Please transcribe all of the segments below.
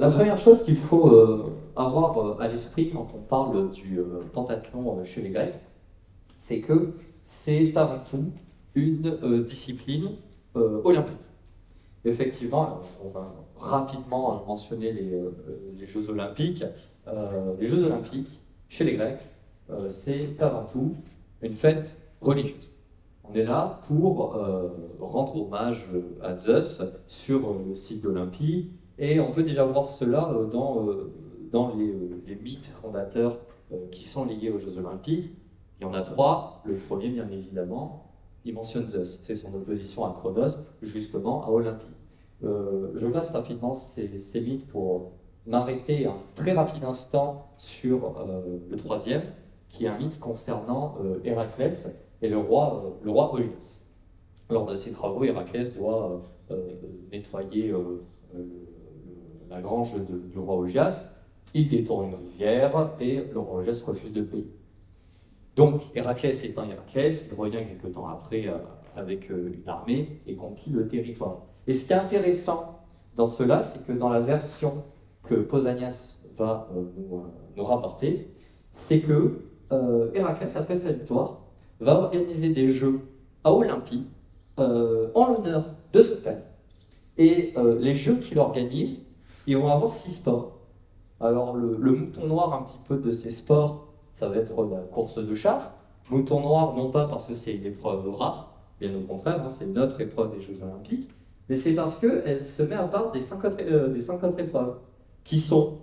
La première chose qu'il faut avoir à l'esprit quand on parle du pentathlon chez les Grecs, c'est que c'est avant tout une discipline olympique. Effectivement, on va rapidement mentionner les Jeux Olympiques. Les Jeux Olympiques, chez les Grecs, c'est avant tout une fête religieuse. On est là pour rendre hommage à Zeus sur le site d'Olympie, et on peut déjà voir cela dans les mythes fondateurs qui sont liés aux Jeux Olympiques. Il y en a trois. Le premier, bien évidemment, il mentionne Zeus. C'est son opposition à Chronos, justement, à Olympie. Je passe rapidement ces mythes pour m'arrêter un très rapide instant sur le troisième, qui est un mythe concernant Héraclès et le roi Augias. Lors de ses travaux, Héraclès doit nettoyer la grange du roi Augias. Il détourne une rivière et le roi Augias refuse de payer. Donc Héraclès éteint Héraclès, il revient quelques temps après avec une armée et conquit le territoire. Et ce qui est intéressant dans cela, c'est que dans la version que Pausanias va nous rapporter, c'est que Héraclès, après sa victoire, va organiser des jeux à Olympie en l'honneur de ce père. Et les jeux qu'il organise, ils vont avoir 6 sports. Alors le mouton noir un petit peu de ces sports, ça va être la course de char. Mouton noir, non pas parce que c'est une épreuve rare, bien au contraire, hein, c'est notre épreuve des Jeux Olympiques, mais c'est parce qu'elle se met à part des 5 autres épreuves, qui sont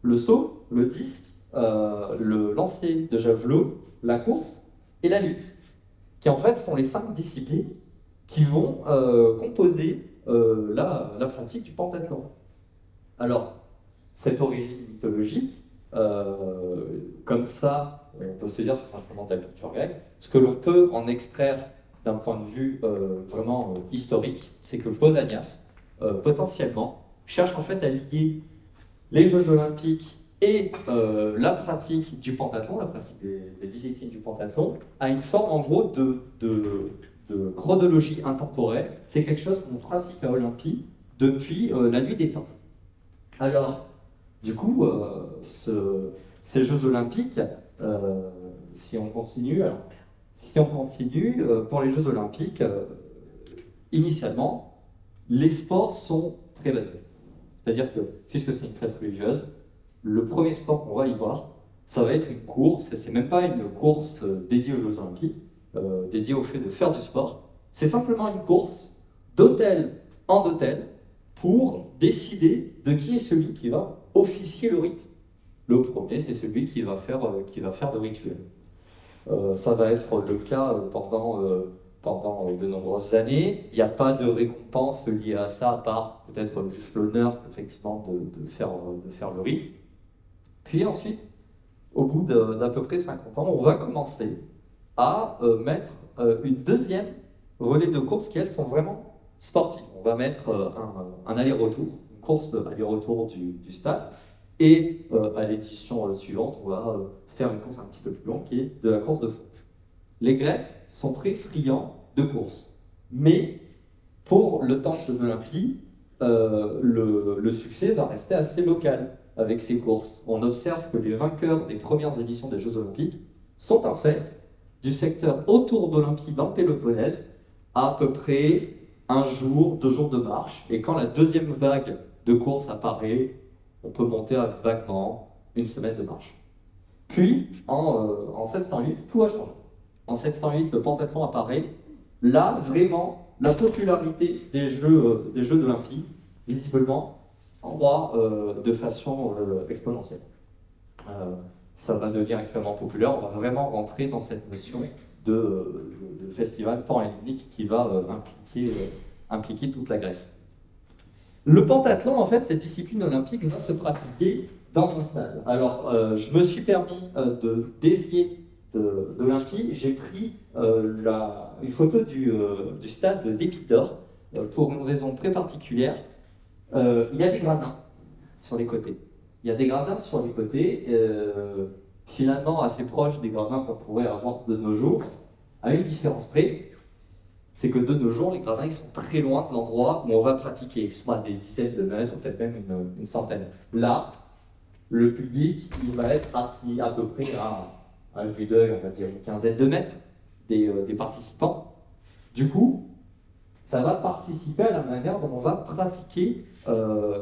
le saut, le disque, le lancer de javelot, la course et la lutte, qui en fait sont les 5 disciplines qui vont composer la pratique du pentathlon. Alors, cette origine mythologique, comme ça, on peut se dire que c'est simplement de la culture grecque. Ce que l'on peut en extraire d'un point de vue vraiment historique, c'est que Pausanias, potentiellement, cherche en fait à lier les Jeux Olympiques et la pratique du pentathlon, la pratique des disciplines du pentathlon, à une forme en gros de chronologie intemporelle. C'est quelque chose qu'on pratique à Olympie depuis la nuit des temps. Alors, du coup, ces Jeux Olympiques, si on continue, pour les Jeux Olympiques, initialement, les sports sont très basiques. C'est-à-dire que, puisque c'est une fête religieuse, le premier sport qu'on va y voir, ça va être une course, et c'est même pas une course dédiée aux Jeux Olympiques, dédiée au fait de faire du sport. C'est simplement une course d'hôtel en hôtel pour décider de qui est celui qui va officier le rite. Le premier, c'est celui qui va faire le rituel. Ça va être le cas pendant de nombreuses années. Il n'y a pas de récompense liée à ça, à part peut-être juste l'honneur, effectivement, de faire le rite. Puis ensuite, au bout d'à peu près 50 ans, on va commencer à mettre une deuxième volée de courses qui, elles, sont vraiment sportives. On va mettre un aller-retour, une course aller-retour du stade, et à l'édition suivante, on va faire une course un petit peu plus longue qui est de la course de fond. Les Grecs sont très friands de courses, mais pour le temple d'Olympie, le succès va rester assez local avec ces courses. On observe que les vainqueurs des premières éditions des Jeux Olympiques sont en fait du secteur autour d'Olympie dans le Péloponnèse, à peu près 1 jour, 2 jours de marche, et quand la deuxième vague de course apparaît, on peut monter à vaguement 1 semaine de marche. Puis, en 708, tout a changé. En 708, le pentathlon apparaît. Là, vraiment, la popularité des Jeux d'Olympie, visiblement, croît de façon exponentielle. Ça va devenir extrêmement populaire. On va vraiment rentrer dans cette notion de festival pan-hellénique qui va impliquer toute la Grèce. Le pentathlon, en fait, cette discipline olympique va se pratiquer dans un stade. Alors, je me suis permis de dévier d'Olympie. J'ai pris une photo du stade d'Épidore pour une raison très particulière. Il y a des gradins sur les côtés. Finalement assez proches des gradins qu'on pourrait avoir de nos jours, à une différence près. c'est que de nos jours, les gradins ils sont très loin de l'endroit où on va pratiquer. Ils sont à des dizaines de mètres, ou peut-être même une centaine. Là, le public, il va être à peu près à vue d'œil, on va dire une quinzaine de mètres des participants. Du coup, ça va participer à la manière dont on va pratiquer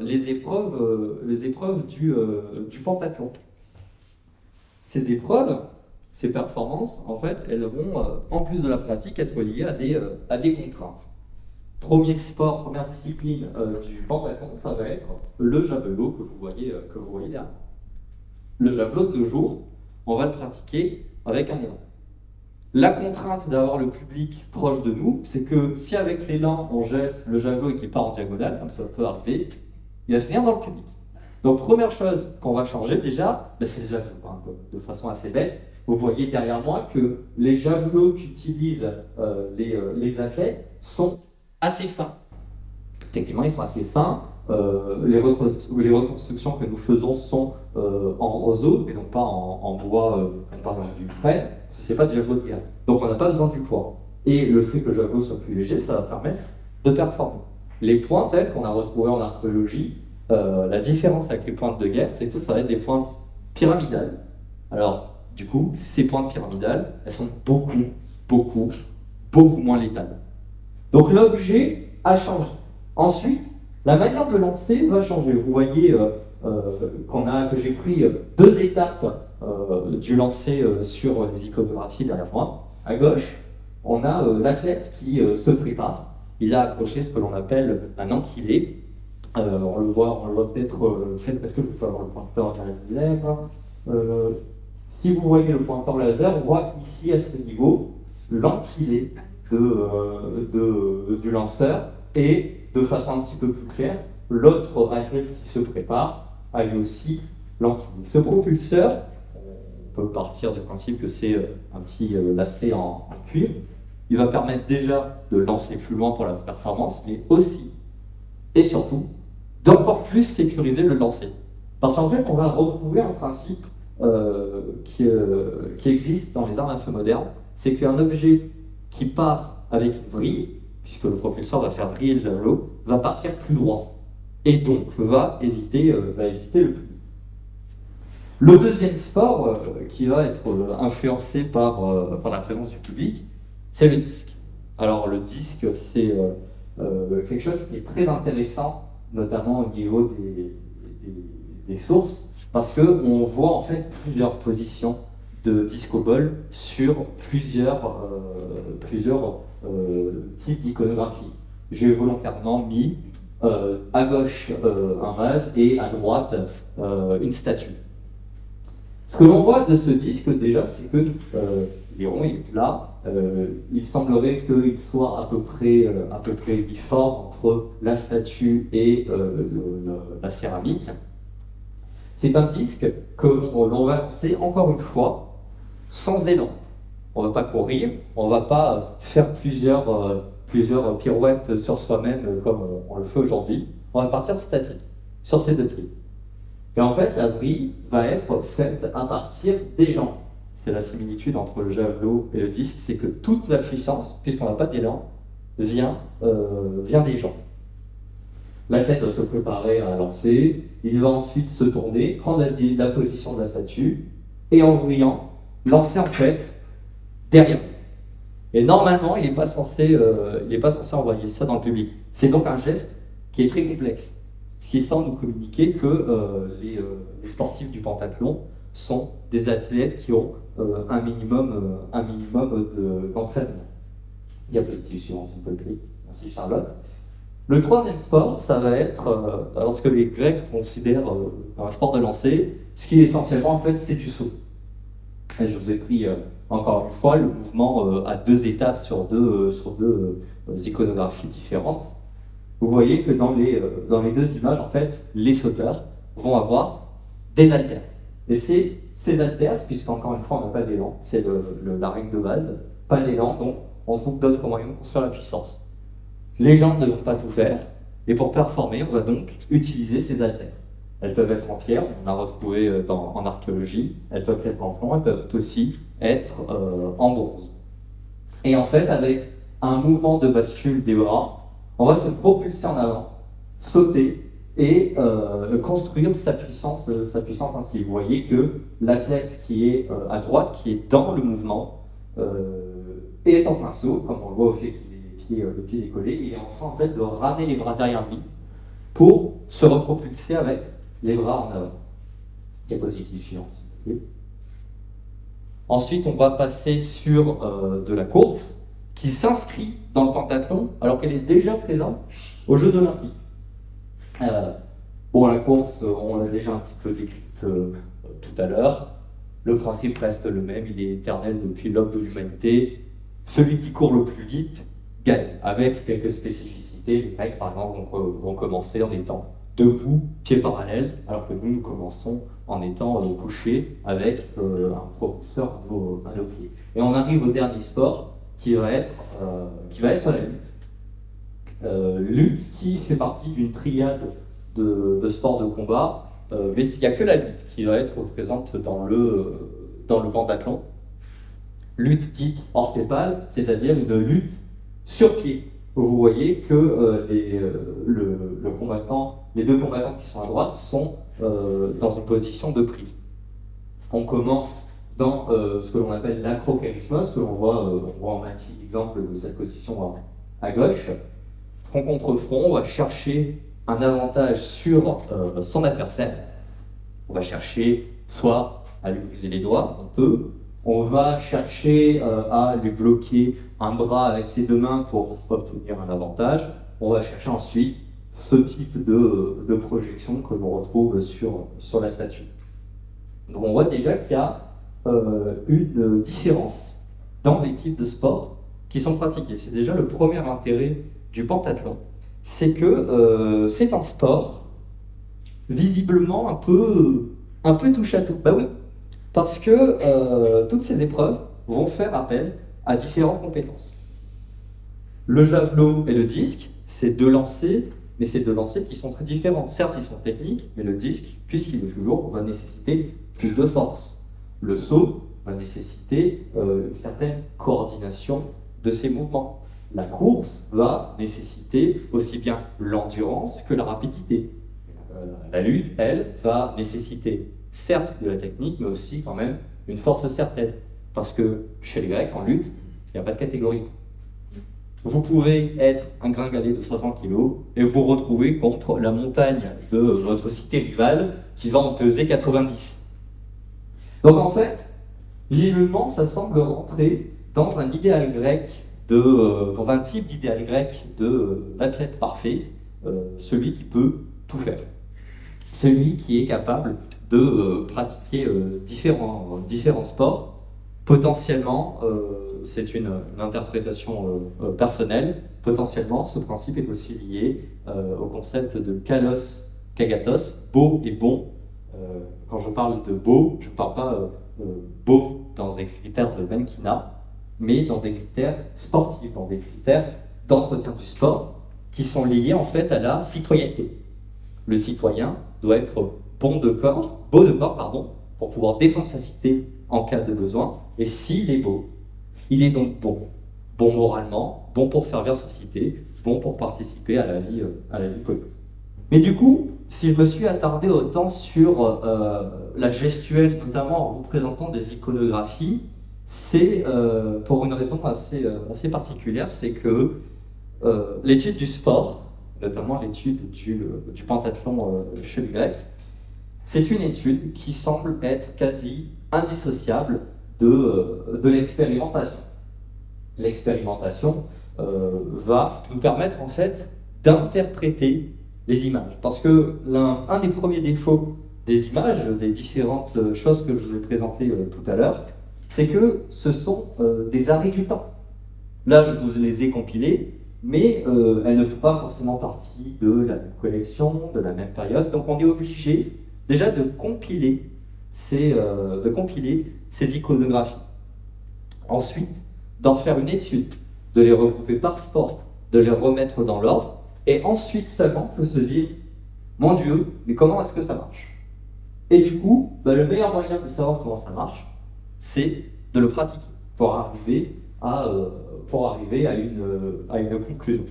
les épreuves du pentathlon. Ces épreuves, ces performances, en fait, elles vont, en plus de la pratique, être liées à des contraintes. Premier sport, première discipline du pentathlon, ça va être le javelot que vous voyez là. Le javelot de nos jours, on va le pratiquer avec un élan. La contrainte d'avoir le public proche de nous, c'est que si avec l'élan on jette le javelot et qu'il part en diagonale, comme ça peut arriver, il va finir dans le public. Donc première chose qu'on va changer déjà, c'est le javelot, hein, de façon assez belle. Vous voyez derrière moi que les javelots qu'utilisent les athlètes sont assez fins. Effectivement, ils sont assez fins. Les reconstructions que nous faisons sont en roseau et non pas en bois comme par exemple du frêne. Ce n'est pas du javelot de guerre. Donc on n'a pas besoin du poids. Et le fait que le javelot soit plus léger, ça va permettre de performer. Les points tels qu'on a retrouvés en archéologie, la différence avec les pointes de guerre, c'est que ça va être des pointes pyramidales. Alors, du coup, ces pointes pyramidales, elles sont beaucoup moins létales. Donc l'objet a changé. Ensuite, la manière de lancer va changer. Vous voyez que j'ai pris deux étapes du lancer sur les iconographies derrière moi. À gauche, on a l'athlète qui se prépare. Il a accroché ce que l'on appelle un ankylé. On le voit peut-être. Est-ce que je peux avoir le pointeur laser? Si vous voyez le pointeur laser, on voit ici à ce niveau l'ankylé du lanceur et de façon un petit peu plus claire, l'autre athlète qui se prépare a lui aussi l'ankylé. Ce propulseur, on peut partir du principe que c'est un petit lacet en cuivre, il va permettre déjà de lancer plus loin pour la performance, mais aussi et surtout d'encore plus sécuriser le lancer. Parce qu'en fait, on va retrouver un principe qui existe dans les armes à feu modernes, c'est qu'un objet qui part avec une vrille, puisque le propulseur va faire vriller le javelot, va partir plus droit, et donc va éviter le public. Le deuxième sport qui va être influencé par la présence du public, c'est le disque. Alors le disque, c'est quelque chose qui est très intéressant, notamment au niveau des sources, parce qu'on voit en fait plusieurs positions de disco-ball sur plusieurs types d'iconographie. J'ai volontairement mis à gauche un vase et à droite une statue. Ce que l'on voit de ce disque déjà, c'est que il est rond, il est plat. Il semblerait qu'il soit à peu près uniforme entre la statue et la céramique. C'est un disque que l'on va lancer encore une fois sans élan. On ne va pas courir, on ne va pas faire plusieurs pirouettes sur soi-même comme on le fait aujourd'hui. On va partir statique sur ses deux pieds. Et en fait, la vrille va être faite à partir des jambes. C'est la similitude entre le javelot et le disque, c'est que toute la puissance, puisqu'on n'a pas d'élan, vient des jambes. L'athlète va se préparer à lancer, il va ensuite se tourner, prendre la position de la statue, et en vrillant, lancer en fait derrière. Et normalement, il n'est pas censé envoyer ça dans le public. C'est donc un geste qui est très complexe, ce qui semble nous communiquer que les sportifs du pentathlon sont des athlètes qui ont un minimum d'entraînement. Diapositive suivante, s'il vous plaît. Merci Charlotte. Le troisième sport, ça va être, alors ce que les Grecs considèrent un sport de lancer, ce qui est essentiellement en fait, c'est du saut. Et je vous ai pris encore une fois le mouvement à deux étapes sur deux iconographies différentes. Vous voyez que dans les deux images, en fait, les sauteurs vont avoir des haltères. Et c'est ces haltères, puisqu'encore une fois, on n'a pas d'élan, c'est la règle de base, pas d'élan, donc on trouve d'autres moyens de construire la puissance. Les jambes ne vont pas tout faire, et pour performer, on va donc utiliser ces haltères. Elles peuvent être en pierre, on a retrouvé en archéologie, elles peuvent être en plomb, elles peuvent aussi être en bronze. Et en fait, avec un mouvement de bascule des bras, on va se propulser en avant, sauter et construire sa puissance ainsi. Vous voyez que l'athlète qui est à droite, qui est dans le mouvement, est en plein saut, comme on le voit au fait qu'il ait les pieds décollés, et est en train en fait, de ramener les bras derrière lui pour se repropulser avec les bras en avant. Diapositive suivante, s'il vous plaît. Ensuite, on va passer sur de la course qui s'inscrit dans le pentathlon alors qu'elle est déjà présente aux Jeux Olympiques. Bon, la course, on l'a déjà un petit peu décrite tout à l'heure. Le principe reste le même, il est éternel depuis l'aube de l'humanité. Celui qui court le plus vite gagne, avec quelques spécificités. Les Grecs, par exemple, vont commencer en étant debout, pieds parallèles, alors que nous commençons en étant couchés avec un propulseur à nos pieds. Et on arrive au dernier sport qui va être la lutte. Lutte qui fait partie d'une triade de sports de combat, mais il n'y a que la lutte qui va être présente dans le pentathlon. Lutte dite orthépale, c'est-à-dire une lutte sur pied. Vous voyez que les deux combattants qui sont à droite sont dans une position de prise. On commence dans ce que l'on appelle l'acrokérismos, que l'on voit un magnifique exemple de cette position à gauche. Front contre front, on va chercher un avantage sur son adversaire. On va chercher soit à lui briser les doigts, on peut. On va chercher à lui bloquer un bras avec ses deux mains pour obtenir un avantage. On va chercher ensuite ce type de projection que l'on retrouve sur la statue. Donc on voit déjà qu'il y a une différence dans les types de sports qui sont pratiqués. C'est déjà le premier intérêt du pentathlon. C'est que c'est un sport visiblement un peu touche à tout. Bah oui, parce que toutes ces épreuves vont faire appel à différentes compétences. Le javelot et le disque, c'est deux lancers, mais c'est deux lancers qui sont très différents. Certes, ils sont techniques, mais le disque, puisqu'il est plus lourd, va nécessiter plus de force. Le saut va nécessiter une certaine coordination de ses mouvements. La course va nécessiter aussi bien l'endurance que la rapidité. La lutte, elle, va nécessiter certes de la technique, mais aussi quand même une force certaine. Parce que chez les Grecs, en lutte, il n'y a pas de catégorie. Vous pouvez être un gringalet de 60 kg et vous retrouver contre la montagne de votre cité rivale qui va en peser 90. Donc en fait, visiblement, ça semble rentrer dans un idéal grec, dans un type d'idéal grec de l'athlète parfait, celui qui peut tout faire. Celui qui est capable de pratiquer différents sports. Potentiellement, c'est une interprétation personnelle, potentiellement ce principe est aussi lié au concept de kalos, kagatos, beau et bon. Quand je parle de beau, je ne parle pas beau dans des critères de Menkina, mais dans des critères sportifs, dans des critères d'entretien du sport qui sont liés en fait à la citoyenneté. Le citoyen doit être beau de corps, pour pouvoir défendre sa cité en cas de besoin. Et s'il est beau, il est donc bon. Bon moralement, bon pour servir sa cité, bon pour participer à la vie politique. Mais du coup, si je me suis attardé autant sur la gestuelle, notamment en représentant des iconographies, c'est pour une raison assez particulière, c'est que l'étude du sport, notamment l'étude du pentathlon chez les Grecs, c'est une étude qui semble être quasi indissociable de l'expérimentation. L'expérimentation va nous permettre en fait d'interpréter les images. Parce que un des premiers défauts des images, des différentes choses que je vous ai présentées tout à l'heure, c'est que ce sont des arrêts du temps. Là, je vous les ai compilées, mais elles ne font pas forcément partie de la même collection, de la même période. Donc on est obligé déjà de compiler ces iconographies. Ensuite, d'en faire une étude, de les regrouper par sport, de les remettre dans l'ordre, et ensuite seulement on peut se dire « Mon Dieu, mais comment est-ce que ça marche ?» Et du coup, le meilleur moyen de savoir comment ça marche, c'est de le pratiquer, pour arriver pour arriver à une conclusion.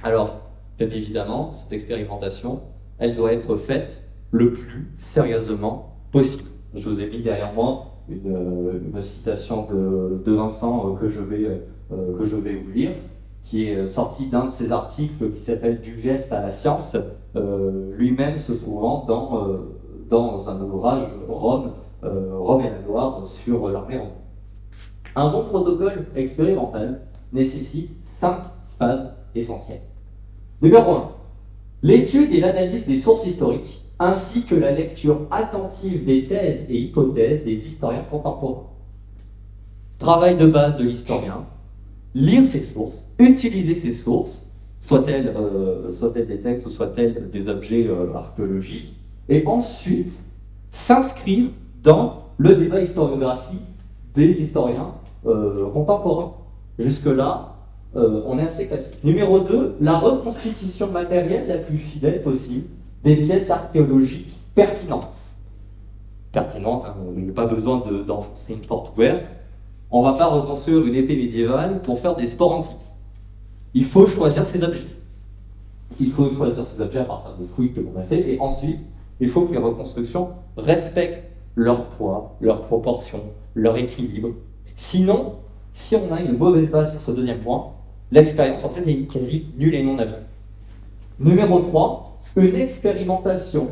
Alors, bien évidemment, cette expérimentation, elle doit être faite le plus sérieusement possible. Je vous ai mis derrière moi une citation de Vincent que je vais vous lire, qui est sortie d'un de ses articles qui s'appelle « Du geste à la science », lui-même se trouvant dans un ouvrage Rome et la Loire sur l'armée romaine. Un bon protocole expérimental nécessite 5 phases essentielles. Numéro 1. L'étude et l'analyse des sources historiques, ainsi que la lecture attentive des thèses et hypothèses des historiens contemporains. Travail de base de l'historien, lire ses sources, utiliser ses sources, soit-elles des textes ou soit-elles des objets archéologiques, et ensuite s'inscrire dans le débat historiographique des historiens contemporains. Jusque-là, on est assez classique. Numéro 2, la reconstitution matérielle la plus fidèle possible des pièces archéologiques pertinentes. Pertinentes, hein, il n'y a pas besoin d'enfoncer une porte ouverte. On ne va pas reconstruire une épée médiévale pour faire des sports antiques. Il faut choisir ses objets. Il faut choisir ses objets à partir de fouilles que l'on a fait, et ensuite, il faut que les reconstructions respectent leur poids, leurs proportions, leur équilibre. Sinon, si on a une mauvaise base sur ce deuxième point, l'expérience en fait est quasi nulle et non aveugle. Numéro 3, une expérimentation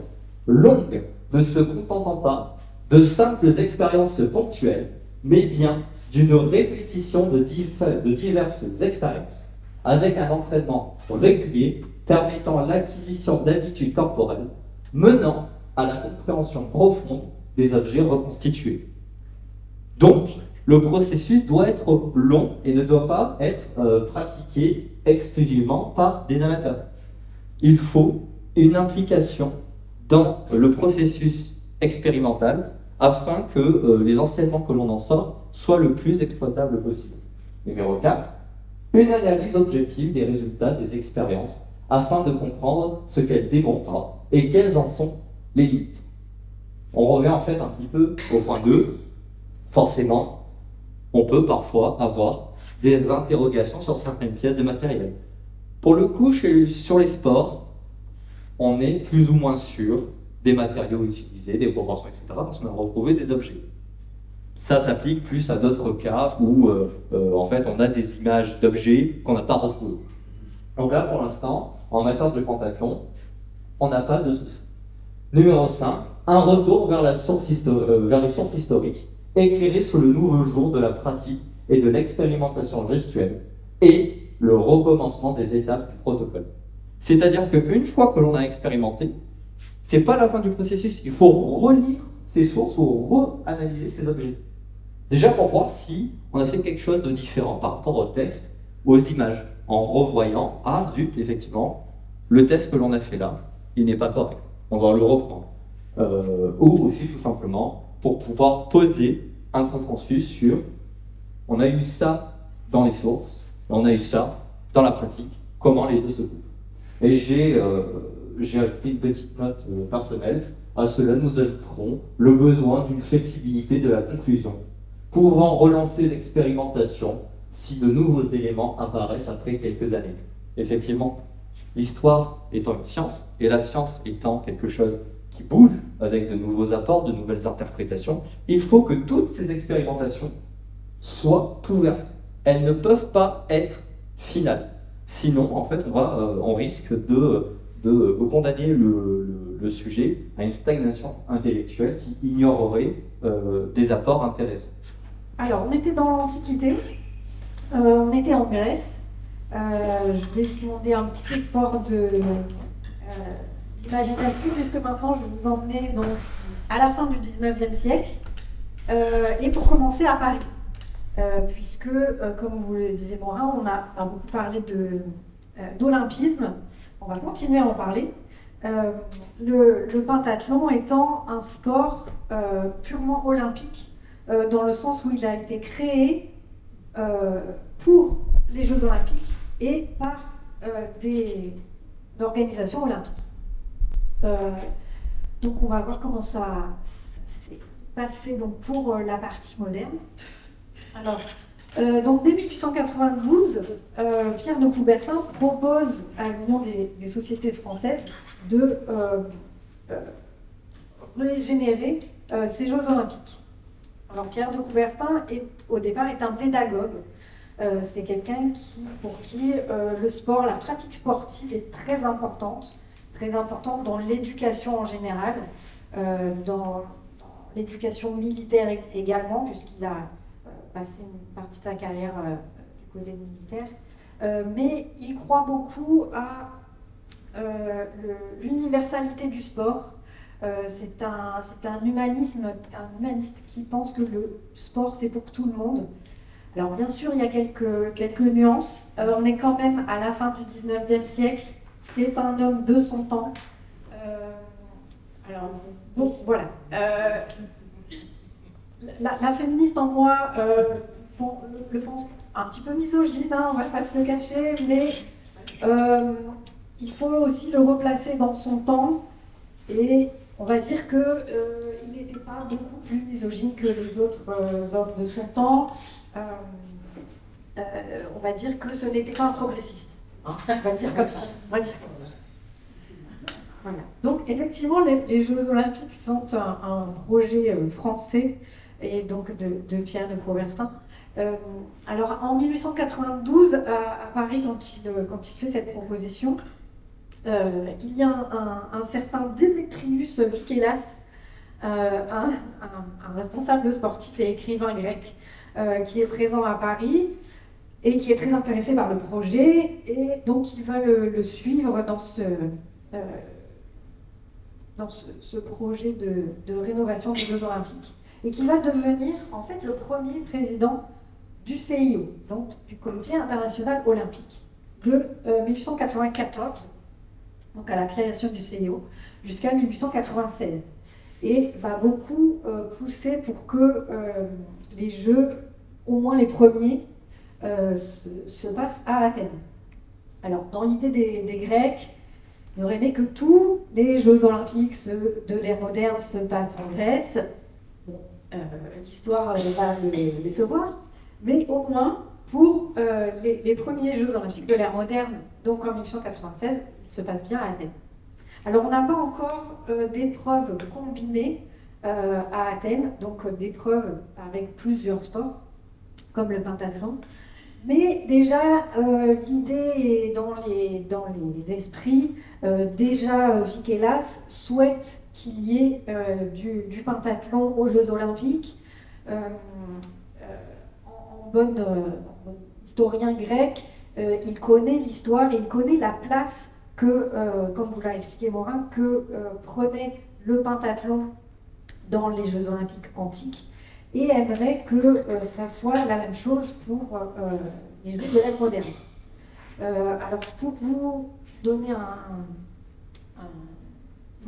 longue ne se contentant pas de simples expériences ponctuelles, mais bien d'une répétition de diverses expériences, avec un entraînement régulier permettant l'acquisition d'habitudes corporelles, menant à la compréhension profonde des objets reconstitués. Donc, le processus doit être long et ne doit pas être pratiqué exclusivement par des amateurs. Il faut une implication dans le processus expérimental afin que les enseignements que l'on en sort soient le plus exploitables possible. Numéro 4, une analyse objective des résultats des expériences afin de comprendre ce qu'elles démontrent et quelles en sont les limites. On revient en fait un petit peu au point 2. Forcément, on peut parfois avoir des interrogations sur certaines pièces de matériel. Pour le coup, sur les sports, on est plus ou moins sûr des matériaux utilisés, des proportions, etc. parce qu'on a retrouvé des objets. Ça s'applique plus à d'autres cas où en fait on a des images d'objets qu'on n'a pas retrouvés. Donc là, pour l'instant, en matière de pentathlon, on n'a pas de souci. Numéro 5, un retour vers les sources historiques, éclairé sous le nouveau jour de la pratique et de l'expérimentation gestuelle, et le recommencement des étapes du protocole. C'est-à-dire qu'une fois que l'on a expérimenté, c'est pas la fin du processus, il faut relire ces sources ou re-analyser ces objets. Déjà pour voir si on a fait quelque chose de différent par rapport au texte ou aux images, en revoyant, ah zut, effectivement, le texte que l'on a fait là, il n'est pas correct, on doit le reprendre. Ou aussi tout simplement pour pouvoir poser un consensus sur on a eu ça dans les sources, on a eu ça dans la pratique, comment les deux se coupent. Et j'ai ajouté une petite note personnelle. À cela, nous ajouterons le besoin d'une flexibilité de la conclusion, pouvant relancer l'expérimentation si de nouveaux éléments apparaissent après quelques années. Effectivement, l'histoire étant une science, et la science étant quelque chose qui bouge avec de nouveaux apports, de nouvelles interprétations, il faut que toutes ces expérimentations soient ouvertes. Elles ne peuvent pas être finales. Sinon, en fait, on risque de condamner le sujet à une stagnation intellectuelle qui ignorerait des apports intéressants. Alors, on était dans l'Antiquité, on était en Grèce. Je vais vous demander un petit effort d'imagination, puisque maintenant je vais vous emmener donc, à la fin du 19e siècle, et pour commencer à Paris. Puisque, comme vous le disiez Morin, on a beaucoup parlé d'olympisme, on va continuer à en parler. Le pentathlon étant un sport purement olympique, dans le sens où il a été créé pour les Jeux olympiques et par des organisations olympiques. Donc on va voir comment ça s'est passé donc, pour la partie moderne. Alors, Donc dès 1892, Pierre de Coubertin propose à l'Union des sociétés françaises de régénérer ces Jeux olympiques. Alors Pierre de Coubertin, au départ, est un pédagogue. C'est quelqu'un pour qui le sport, la pratique sportive est très importante dans l'éducation en général, dans l'éducation militaire également, puisqu'il a passé une partie de sa carrière du côté militaire. Mais il croit beaucoup à l'universalité du sport. C'est un humaniste qui pense que le sport, c'est pour tout le monde. Alors bien sûr, il y a quelques nuances. On est quand même à la fin du 19e siècle. C'est un homme de son temps. Alors, bon, voilà. La féministe en moi le pense un petit peu misogyne, hein, on va pas se le cacher, mais il faut aussi le replacer dans son temps. Et on va dire qu'il n'était pas beaucoup plus misogyne que les autres hommes de son temps. On va dire que ce n'était pas un progressiste. Hein, on va dire comme ça. Voilà. Donc effectivement, les Jeux Olympiques sont un projet français et donc de Pierre de Coubertin. Alors en 1892, à Paris, quand il fait cette proposition, il y a un certain Démétrius Vikelas, un responsable sportif et écrivain grec, qui est présent à Paris et qui est très intéressé par le projet, et donc il va le suivre dans ce projet de rénovation des Jeux Olympiques, et qui va devenir en fait le premier président du CIO, donc du Comité international olympique, de 1894, donc à la création du CIO, jusqu'à 1896, et va beaucoup pousser pour que les Jeux, au moins les premiers, se passent à Athènes. Alors, dans l'idée des Grecs, ils auraient aimé que tous les Jeux olympiques de l'ère moderne se passent en Grèce. Bon, l'histoire va les décevoir, mais au moins, pour les premiers Jeux olympiques de l'ère moderne, donc en 1896, ils se passent bien à Athènes. Alors, on n'a pas encore d'épreuves combinées à Athènes, donc d'épreuves avec plusieurs sports, comme le pentathlon. Mais déjà, l'idée est dans les esprits. Déjà, Vikelas souhaite qu'il y ait du pentathlon aux Jeux Olympiques. En bon historien grec, il connaît l'histoire et il connaît la place que, comme vous l'a expliqué Morin, que prenait le pentathlon dans les Jeux Olympiques antiques, et aimerait que ça soit la même chose pour les Jeux de l'ère moderne. Alors, pour vous donner un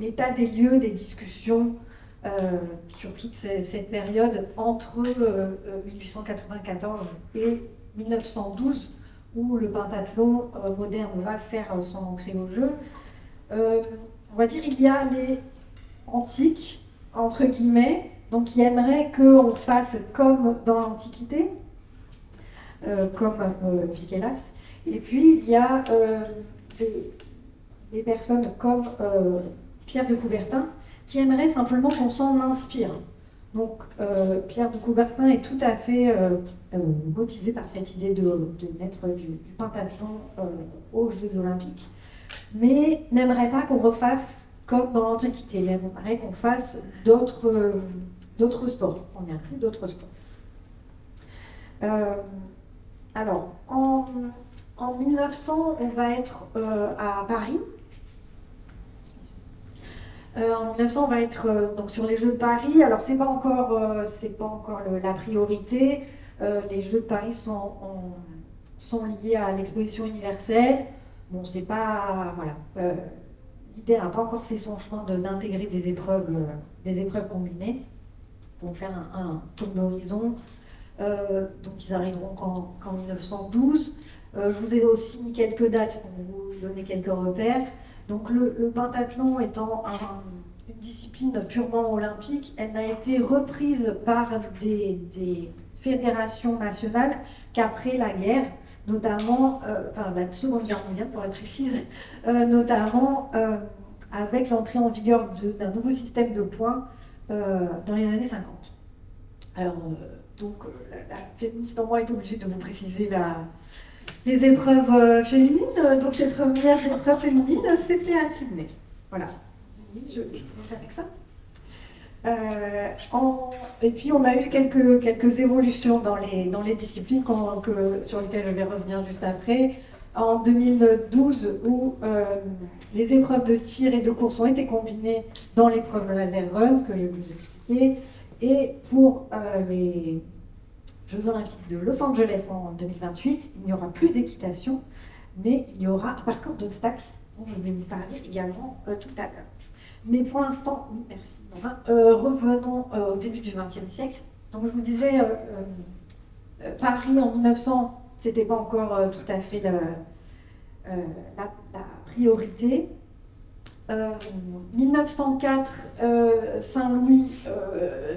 état des lieux, des discussions sur toute cette période entre 1894 et 1912, où le pentathlon moderne va faire son entrée au jeu, on va dire il y a les antiques, entre guillemets, donc qui aimeraient qu'on fasse comme dans l'Antiquité, comme Vikelas. Et puis il y a des personnes comme Pierre de Coubertin qui aimeraient simplement qu'on s'en inspire. Donc Pierre de Coubertin est tout à fait motivé par cette idée de mettre du pentathlon aux Jeux Olympiques, mais n'aimerait pas qu'on refasse comme dans l'Antiquité. Il aimerait qu'on fasse d'autres sports, qu'on y inclut d'autres sports. Alors, en 1900, on va être à Paris. En 1900, on va être donc sur les Jeux de Paris. Alors, c'est pas encore la priorité. Les Jeux de Paris sont liés à l'exposition universelle. Bon, c'est pas voilà. L'idée n'a pas encore fait son chemin d'intégrer des épreuves combinées pour faire un tour d'horizon. Donc, ils arriveront qu'en 1912. Je vous ai aussi mis quelques dates pour vous donner quelques repères. Donc le pentathlon étant une discipline purement olympique, elle a été reprise par des fédération nationale qu'après la guerre, notamment, enfin la Seconde Guerre mondiale pour être précise, notamment avec l'entrée en vigueur d'un nouveau système de points dans les années 50. Alors, la féministe en moi est obligée de vous préciser les épreuves féminines. Donc les premières épreuves féminines, c'était à Sydney. Voilà, je commence avec ça. Et puis on a eu quelques évolutions dans les disciplines sur lesquelles je vais revenir juste après. En 2012, où les épreuves de tir et de course ont été combinées dans l'épreuve laser run, que je vais vous expliquer. Et pour les Jeux Olympiques de Los Angeles en 2028, il n'y aura plus d'équitation, mais il y aura un parcours d'obstacles dont je vais vous parler également tout à l'heure. Mais pour l'instant, oui, merci Nora. Revenons au début du XXe siècle. Donc je vous disais, Paris en 1900, c'était pas encore tout à fait la priorité. 1904, Saint-Louis,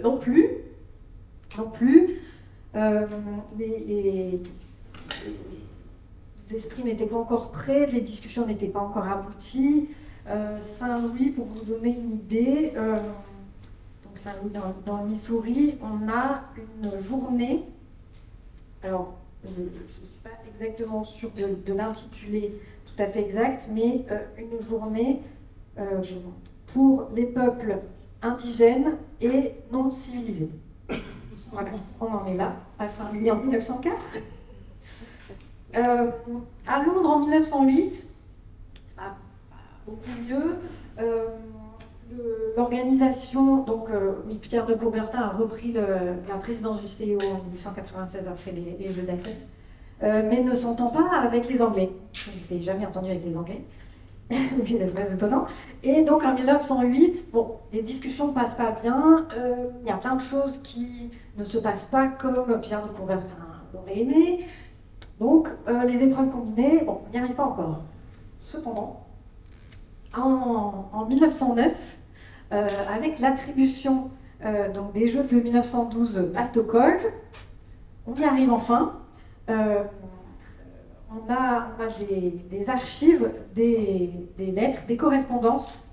non plus. Les esprits n'étaient pas encore prêts, les discussions n'étaient pas encore abouties. Saint-Louis, pour vous donner une idée, donc Saint-Louis dans le Missouri, on a une journée. Alors, je ne suis pas exactement sûre de l'intitulé tout à fait exact, mais une journée pour les peuples indigènes et non civilisés. Voilà, on en est là, à Saint-Louis en 1904. À Londres en 1908, beaucoup mieux. L'organisation, donc Pierre de Coubertin a repris la présidence du CIO en 1896 après les Jeux d'Athènes, mais ne s'entend pas avec les Anglais. Il ne s'est jamais entendu avec les Anglais. C'est très étonnant. Et donc en 1908, bon, les discussions ne passent pas bien, il y a plein de choses qui ne se passent pas comme Pierre de Coubertin l'aurait aimé. Donc les épreuves combinées, bon, on n'y arrive pas encore. Cependant, en 1909, avec l'attribution donc des Jeux de 1912 à Stockholm, on y arrive enfin. On a des archives, des lettres, des correspondances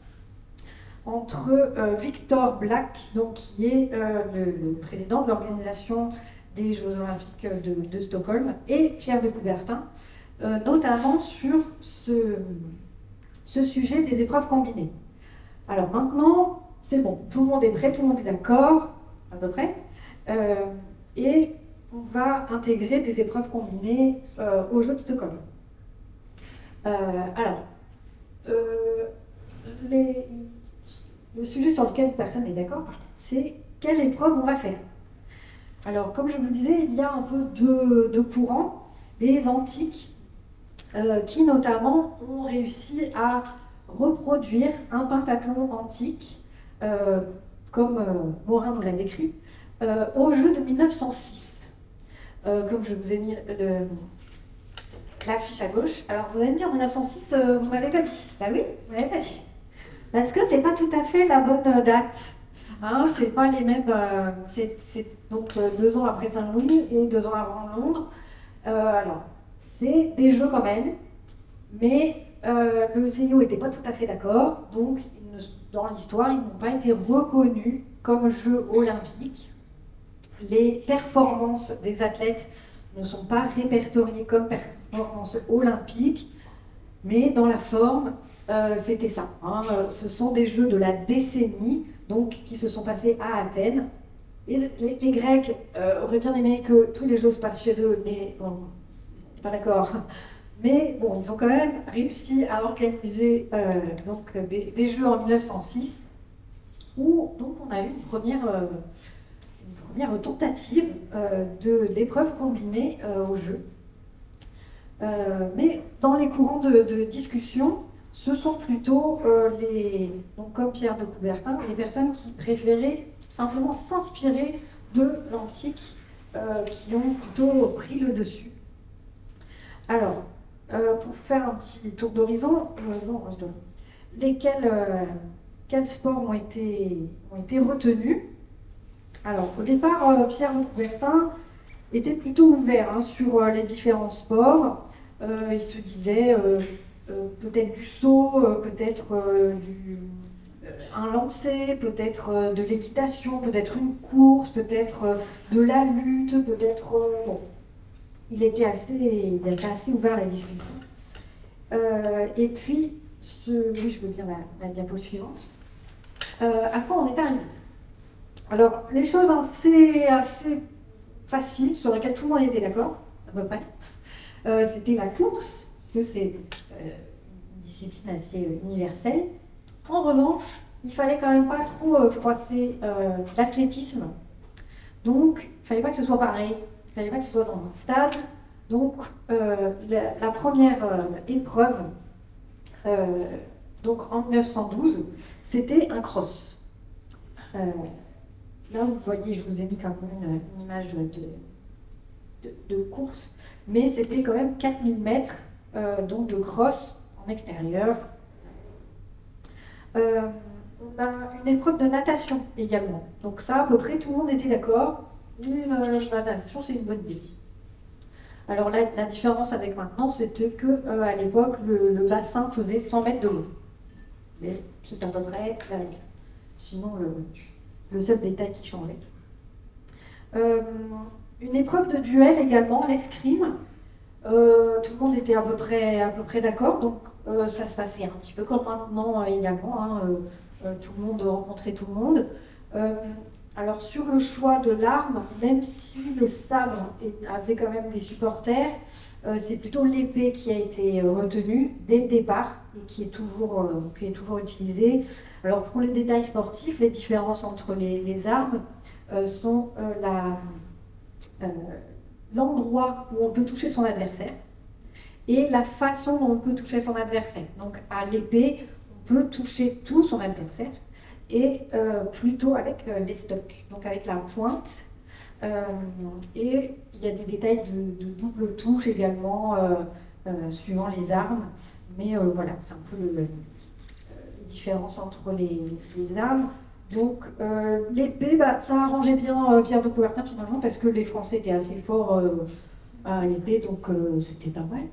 entre Victor Black, donc, qui est le président de l'organisation des Jeux Olympiques de Stockholm, et Pierre de Coubertin, notamment sur ce sujet des épreuves combinées. Alors maintenant, c'est bon, tout le monde est prêt, tout le monde est d'accord, à peu près, et on va intégrer des épreuves combinées aux Jeux de Stockholm. Le sujet sur lequel personne n'est d'accord, c'est quelle épreuve on va faire. Alors, comme je vous disais, il y a un peu deux courants, les antiques, qui notamment ont réussi à reproduire un pentathlon antique, comme Morin nous l'a décrit, aux Jeux de 1906. Comme je vous ai mis l'affiche à gauche. Alors vous allez me dire, en 1906, vous ne m'avez pas dit. Bah oui, vous ne m'avez pas dit. Parce que c'est pas tout à fait la bonne date. Hein, c'est pas les mêmes. C'est donc 2 ans après Saint-Louis et 2 ans avant Londres. Alors, c'est des jeux quand même, mais le CIO n'était pas tout à fait d'accord. Donc, dans l'histoire, ils n'ont pas été reconnus comme jeux olympiques. Les performances des athlètes ne sont pas répertoriées comme performances olympiques, mais dans la forme, c'était ça. Hein. Ce sont des jeux de la décennie, donc qui se sont passés à Athènes. Les Grecs auraient bien aimé que tous les jeux se passent chez eux, mais bon, pas d'accord. Mais bon, ils ont quand même réussi à organiser donc, des jeux en 1906, où donc on a eu une première tentative d'épreuves combinées aux Jeux. Mais dans les courants de discussion, ce sont plutôt donc comme Pierre de Coubertin, les personnes qui préféraient simplement s'inspirer de l'antique, qui ont plutôt pris le dessus. Alors, pour faire un petit tour d'horizon, quels sports ont été retenus? Alors, au départ, Pierre de Coubertin, étaient plutôt ouverts hein, sur les différents sports. Ils se disaient peut-être du saut, peut-être un lancer, peut-être de l'équitation, peut-être une course, peut-être de la lutte, peut-être... bon. Il était assez ouvert à la discussion. Et puis, oui, je veux bien la diapo suivante. À quoi on est arrivé? Alors, les choses assez faciles, sur lesquelles tout le monde était d'accord, à peu près, c'était la course, parce que c'est une discipline assez universelle. En revanche, il fallait quand même pas trop froisser l'athlétisme. Donc, il fallait pas que ce soit pareil. Il ne fallait pas que ce soit dans un stade. Donc, la première épreuve, donc en 1912, c'était un cross. Là, vous voyez, je vous ai mis quand même une image de course, mais c'était quand même 4000 mètres donc de cross en extérieur. On a une épreuve de natation également. Donc ça, à peu près, tout le monde était d'accord. La natation, c'est une bonne idée. Alors là, la différence avec maintenant, c'était que à l'époque, le bassin faisait 100 mètres de l'eau. Mais c'est à peu près la règle. Sinon, le seul détail qui changeait. Une épreuve de duel également, l'escrime. Tout le monde était à peu près d'accord, donc ça se passait un petit peu comme maintenant également. Hein, tout le monde rencontrait tout le monde. Alors sur le choix de l'arme, même si le sabre avait quand même des supporters, c'est plutôt l'épée qui a été retenue dès le départ et qui est toujours utilisée. Alors pour les détails sportifs, les différences entre les armes sont l'endroit où on peut toucher son adversaire et la façon dont on peut toucher son adversaire. Donc à l'épée, on peut toucher tout son adversaire et plutôt avec les stocks, donc avec la pointe. Et il y a des détails de double touche également, suivant les armes. Mais voilà, c'est un peu les différences entre les armes. Donc l'épée, ça arrangeait bien Pierre de Coubertin finalement, parce que les Français étaient assez forts à l'épée, donc c'était pas mal.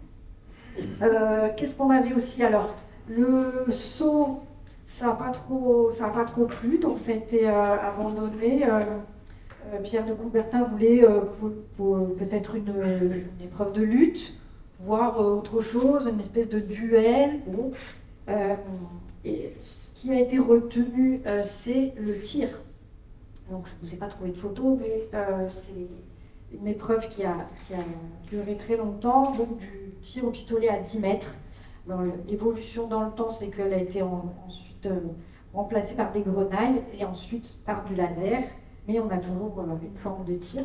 Qu'est-ce qu'on avait aussi? Alors, le saut, ça n'a pas trop plu, donc ça a été abandonné. Pierre de Coubertin voulait peut-être une épreuve de lutte, voire autre chose, une espèce de duel. Bon. Et ce qui a été retenu, c'est le tir. Donc je ne vous ai pas trouvé de photo, mais c'est une épreuve qui a duré très longtemps, donc du tir au pistolet à 10 mètres. L'évolution dans le temps, c'est qu'elle a été ensuite remplacée par des grenailles et ensuite par du laser, mais on a toujours une forme de tir.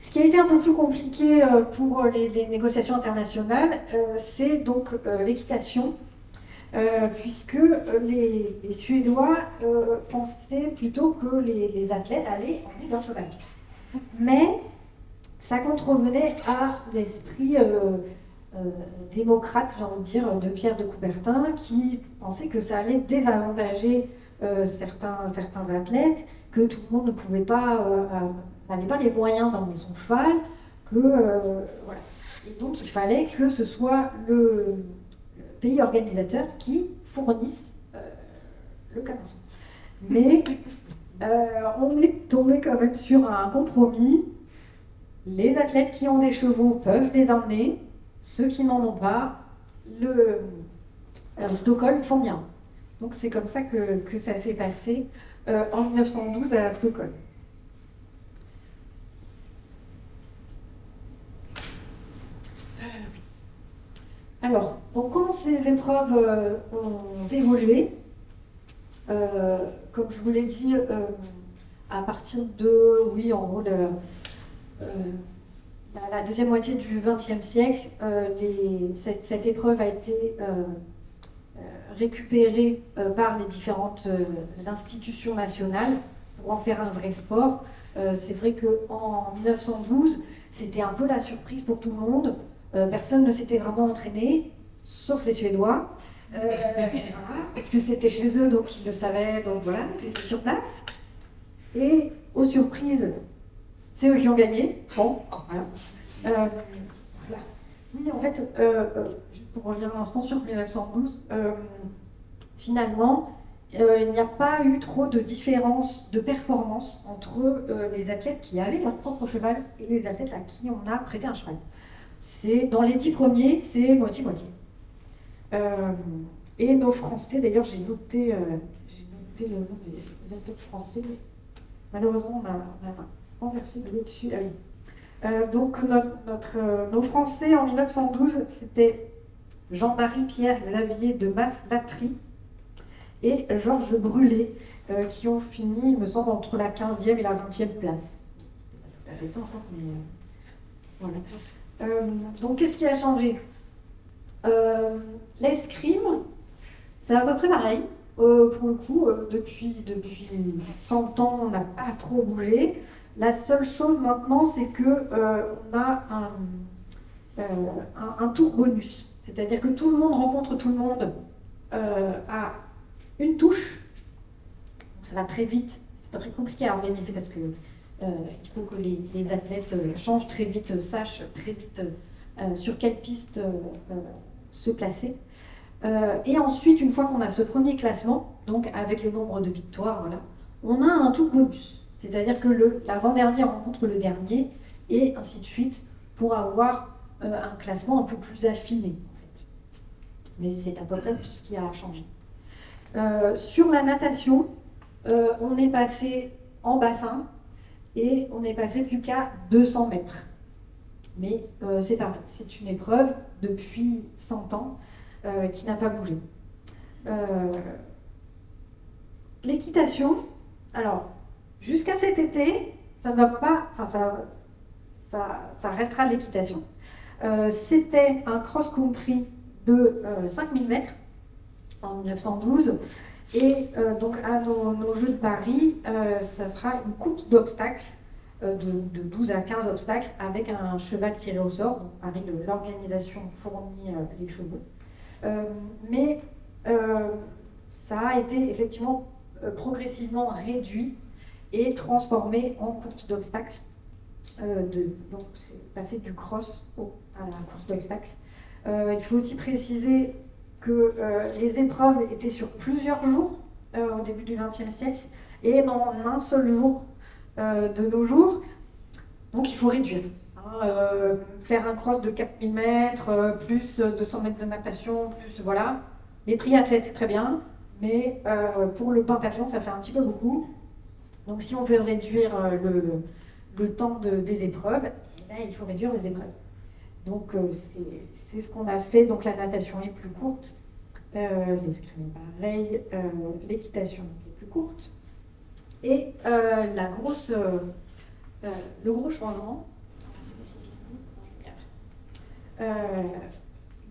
Ce qui a été un peu plus compliqué pour les négociations internationales, c'est donc l'équitation, puisque les Suédois pensaient plutôt que les athlètes allaient emmener leur cheval. Mais ça contrevenait à l'esprit démocrate, j'ai envie de dire, de Pierre de Coubertin, qui pensait que ça allait désavantager certains athlètes, que tout le monde ne pouvait pas, n'avait pas les moyens d'emmener son cheval, que voilà. Et donc il fallait que ce soit le pays organisateur qui fournisse le camisson. Mais on est tombé quand même sur un compromis. Les athlètes qui ont des chevaux peuvent les emmener. Ceux qui n'en ont pas, Stockholm font bien. Donc c'est comme ça que ça s'est passé en 1912 à Stockholm. Alors, comment ces épreuves ont évolué? Comme je vous l'ai dit, à partir de, oui, en gros, la deuxième moitié du XXe siècle, cette épreuve a été récupérée par les différentes institutions nationales pour en faire un vrai sport. C'est vrai qu'en 1912, c'était un peu la surprise pour tout le monde. Personne ne s'était vraiment entraîné, sauf les Suédois, parce que c'était chez eux, donc ils le savaient, donc voilà, c'était sur place. Et aux surprises, c'est eux qui ont gagné. Bon, voilà. Voilà. Oui, en fait, juste pour revenir un instant sur 1912, finalement, il n'y a pas eu trop de différence de performance entre les athlètes qui avaient leur propre cheval et les athlètes à qui on a prêté un cheval. Dans les 10 premiers, c'est moitié-moitié. Et nos Français, d'ailleurs, j'ai noté le nom des athlètes français, mais malheureusement, on a renversé le dessus. Ah oui. Donc, nos Français en 1912, c'était Jean-Marie Pierre-Xavier de Masse-Latry et Georges Brûlé, qui ont fini, il me semble, entre la 15e et la 20e place. C'était pas tout à fait ça encore, mais voilà. Donc, qu'est-ce qui a changé? L'escrime, c'est à peu près pareil. Pour le coup, depuis 100 ans, on n'a pas trop bougé. La seule chose maintenant, c'est qu'on a un tour bonus. C'est-à-dire que tout le monde rencontre tout le monde à une touche. Donc ça va très vite. C'est très compliqué à organiser parce que il faut que les athlètes changent très vite, sachent très vite sur quelle piste se placer. Et ensuite, une fois qu'on a ce premier classement, donc avec le nombre de victoires, voilà, on a un tour bonus. C'est-à-dire que l'avant-dernier rencontre le dernier, et ainsi de suite, pour avoir un classement un peu plus affiné, en fait. Mais c'est à peu près tout ce qui a changé. Sur la natation, on est passé en bassin, et on est passé plus qu'à 200 mètres. Mais c'est pareil, c'est une épreuve depuis 100 ans qui n'a pas bougé. L'équitation, alors, jusqu'à cet été, ça ne va pas, enfin, ça restera de l'équitation. C'était un cross-country de 5000 mètres en 1912. Et donc, à nos Jeux de Paris, ça sera une course d'obstacles de 12 à 15 obstacles avec un cheval tiré au sort. Donc, Paris, l'organisation fournit les chevaux. Mais ça a été effectivement progressivement réduit et transformé en course d'obstacles. Donc, c'est passé du cross à la course d'obstacles. Il faut aussi préciser que les épreuves étaient sur plusieurs jours au début du XXe siècle et non en un seul jour de nos jours. Donc, il faut réduire. Faire un cross de 4000 mètres, plus 200 mètres de natation, plus voilà. Les triathlètes, c'est très bien, mais pour le pentathlon, ça fait un petit peu beaucoup. Donc, si on veut réduire le temps des épreuves, eh bien, il faut réduire les épreuves. Donc, c'est ce qu'on a fait. Donc, la natation est plus courte, l'escrime est pareil, l'équitation est plus courte. Et le gros changement,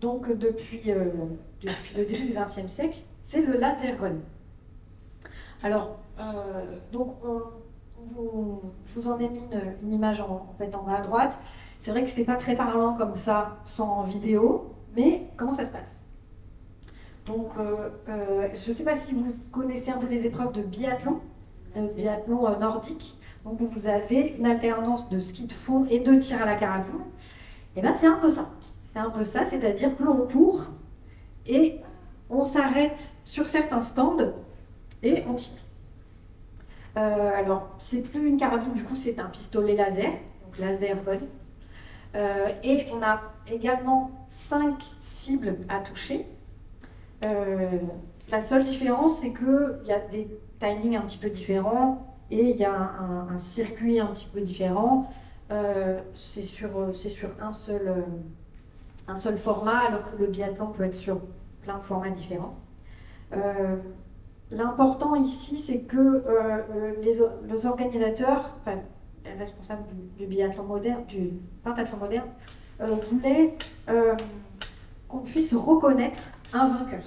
donc depuis le début du XXe siècle, c'est le laser run. Alors, donc je vous en ai mis une image en fait en bas à droite. C'est vrai que c'est pas très parlant comme ça sans vidéo, mais comment ça se passe? Donc, je ne sais pas si vous connaissez un peu les épreuves de biathlon nordique. Donc, vous avez une alternance de ski de fond et de tir à la carabine. Et bien, c'est un peu ça. C'est un peu ça, c'est-à-dire que l'on court et on s'arrête sur certains stands et on tire. Alors, c'est plus une carabine, du coup, c'est un pistolet laser, donc laser run. Et on a également 5 cibles à toucher. La seule différence, c'est qu'il y a des timings un petit peu différents et il y a un circuit un petit peu différent. C'est sur un seul format, alors que le biathlon peut être sur plein de formats différents. L'important ici, c'est que les organisateurs, enfin les responsables du biathlon moderne, du pentathlon moderne, voulaient qu'on puisse reconnaître un vainqueur.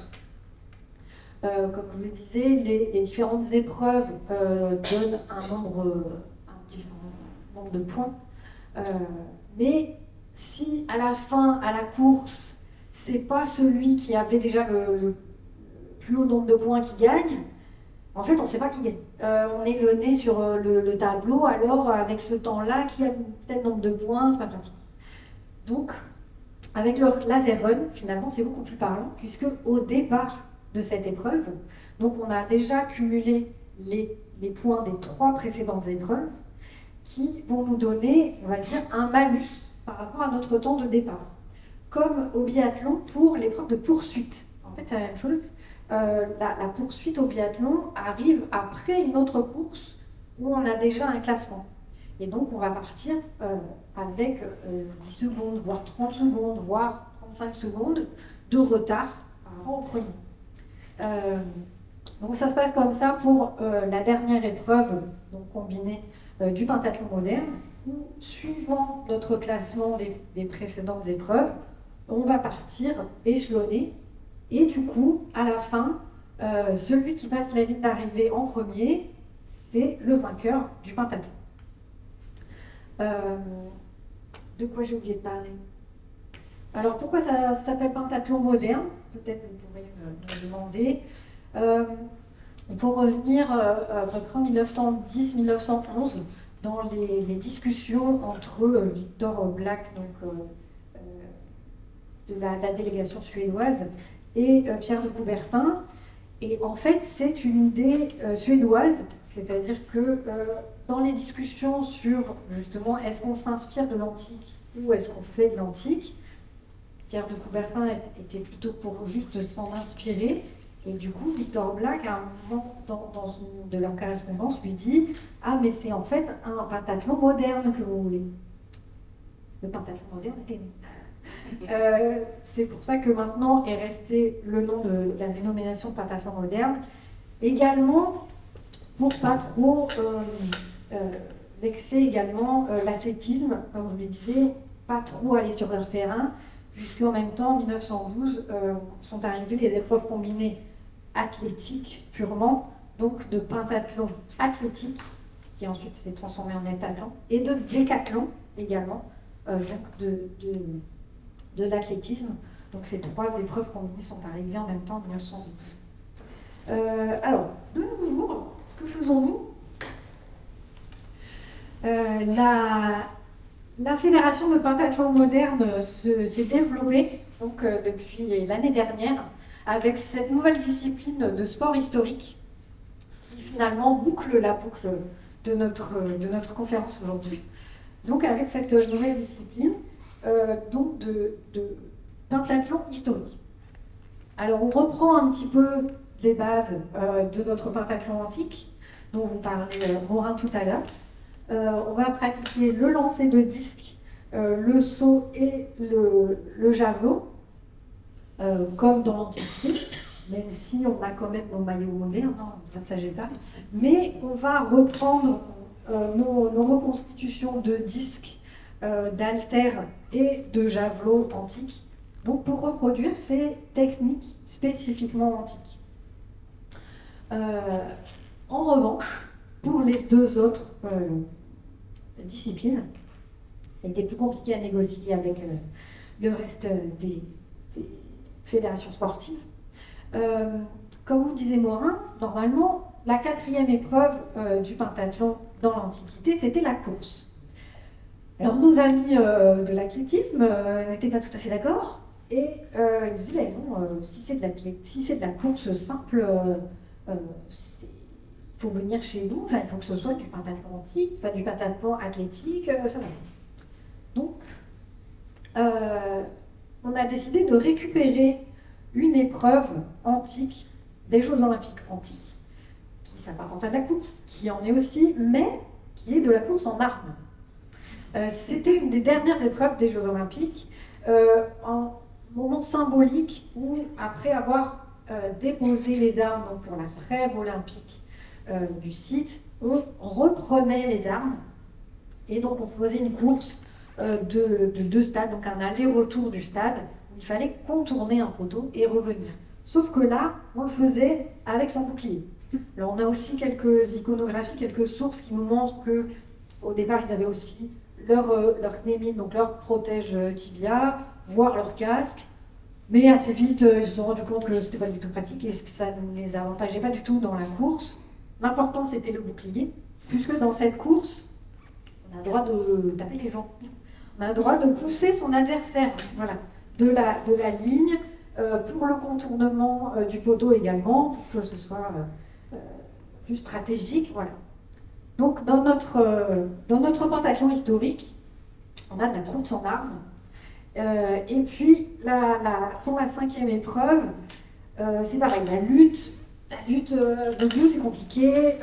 Comme je vous le disais, les différentes épreuves donnent un différent nombre de points. Mais si à la fin, à la course, c'est pas celui qui avait déjà le plus haut nombre de points qui gagne, En fait, on ne sait pas qui gagne. On est le nez sur le tableau, alors avec ce temps-là, qui a tel nombre de points, c'est pas pratique. Donc, avec le laser run, finalement, c'est beaucoup plus parlant, puisque au départ de cette épreuve, donc on a déjà cumulé les points des 3 précédentes épreuves, qui vont nous donner, on va dire, un malus par rapport à notre temps de départ. Comme au biathlon pour l'épreuve de poursuite. En fait, c'est la même chose. La poursuite au biathlon arrive après une autre course où on a déjà un classement. Et donc, on va partir avec 10 secondes, voire 30 secondes, voire 35 secondes de retard par rapport au premier. Donc, ça se passe comme ça pour la dernière épreuve, donc combinée du pentathlon moderne, où, suivant notre classement des précédentes épreuves, on va partir échelonner. Et du coup, à la fin, celui qui passe la ligne d'arrivée en premier, c'est le vainqueur du pentathlon. De quoi j'ai oublié de parler? Alors, pourquoi ça s'appelle pentathlon moderne? Peut-être vous pourrez me demander. Il faut revenir à peu près en 1910-1911 dans les discussions entre Victor Black, donc, de la délégation suédoise, et Pierre de Coubertin. Et en fait, c'est une idée suédoise, c'est-à-dire que dans les discussions sur, justement, est-ce qu'on s'inspire de l'antique ou est-ce qu'on fait de l'antique, Pierre de Coubertin était plutôt pour juste s'en inspirer. Et du coup, Victor Black, à un moment dans une de leurs correspondances, lui dit « Ah, mais c'est en fait un pentathlon moderne que vous voulez. » Le pentathlon moderne était né. C'est pour ça que maintenant est resté le nom de la dénomination pentathlon moderne. Également, pour pas trop vexer également l'athlétisme, comme je le disais, pas trop aller sur leur terrain, puisqu'en même temps, en 1912, sont arrivées les épreuves combinées athlétiques purement, donc de pentathlon athlétique, qui ensuite s'est transformé en hétathlon, et de décathlon également, donc de l'athlétisme. Donc ces 3 épreuves combinées sont arrivées en même temps en 1912. Alors, de nos jours, que faisons-nous? La fédération de pentathlon moderne s'est développée donc, depuis l'année dernière avec cette nouvelle discipline de sport historique qui finalement boucle la boucle de notre conférence aujourd'hui. Donc avec cette nouvelle discipline donc de pentathlon historique. Alors on reprend un petit peu les bases de notre pentathlon antique dont vous parlez Morin tout à l'heure. On va pratiquer le lancer de disque, le saut et le javelot, comme dans l'Antiquité, même si on a quand même nos maillots modernes, hein, ça ne s'agit pas. Mais on va reprendre nos reconstitutions de disques, d'haltères et de javelots antiques, donc pour reproduire ces techniques spécifiquement antiques. En revanche, pour les 2 autres disciplines, ça a été plus compliqué à négocier avec le reste des fédérations sportives. Comme vous disait Morin, normalement, la 4e épreuve du pentathlon dans l'Antiquité, c'était la course. Alors nos amis de l'athlétisme n'étaient pas tout à fait d'accord et ils disaient non, si c'est de la course simple, il faut venir chez nous, il faut que ce soit du pentathlon antique, du pentathlon athlétique, ça va. Donc, on a décidé de récupérer une épreuve antique des Jeux Olympiques antiques, qui s'apparente à de la course, qui en est aussi, mais qui est de la course en armes. C'était une des dernières épreuves des Jeux Olympiques, un moment symbolique où, après avoir déposé les armes donc pour la trêve olympique du site, on reprenait les armes et donc on faisait une course de 2 stades, donc un aller-retour du stade, où il fallait contourner un poteau et revenir. Sauf que là, on le faisait avec son bouclier. Alors on a aussi quelques iconographies, quelques sources qui nous montrent qu'au départ, ils avaient aussi leur knémine, donc leur protège tibia, voire leur casque. Mais assez vite, ils se sont rendus compte que ce n'était pas du tout pratique et que ça ne les avantageait pas du tout dans la course. l'important c'était le bouclier, puisque dans cette course, on a le droit de taper les gens. On a le droit de pousser son adversaire, voilà, de la ligne, pour le contournement du poteau également, pour que ce soit plus stratégique, voilà. Donc dans notre pentathlon historique, on a de la course en armes. Et puis pour la 5e épreuve, c'est pareil, la lutte debout, c'est compliqué.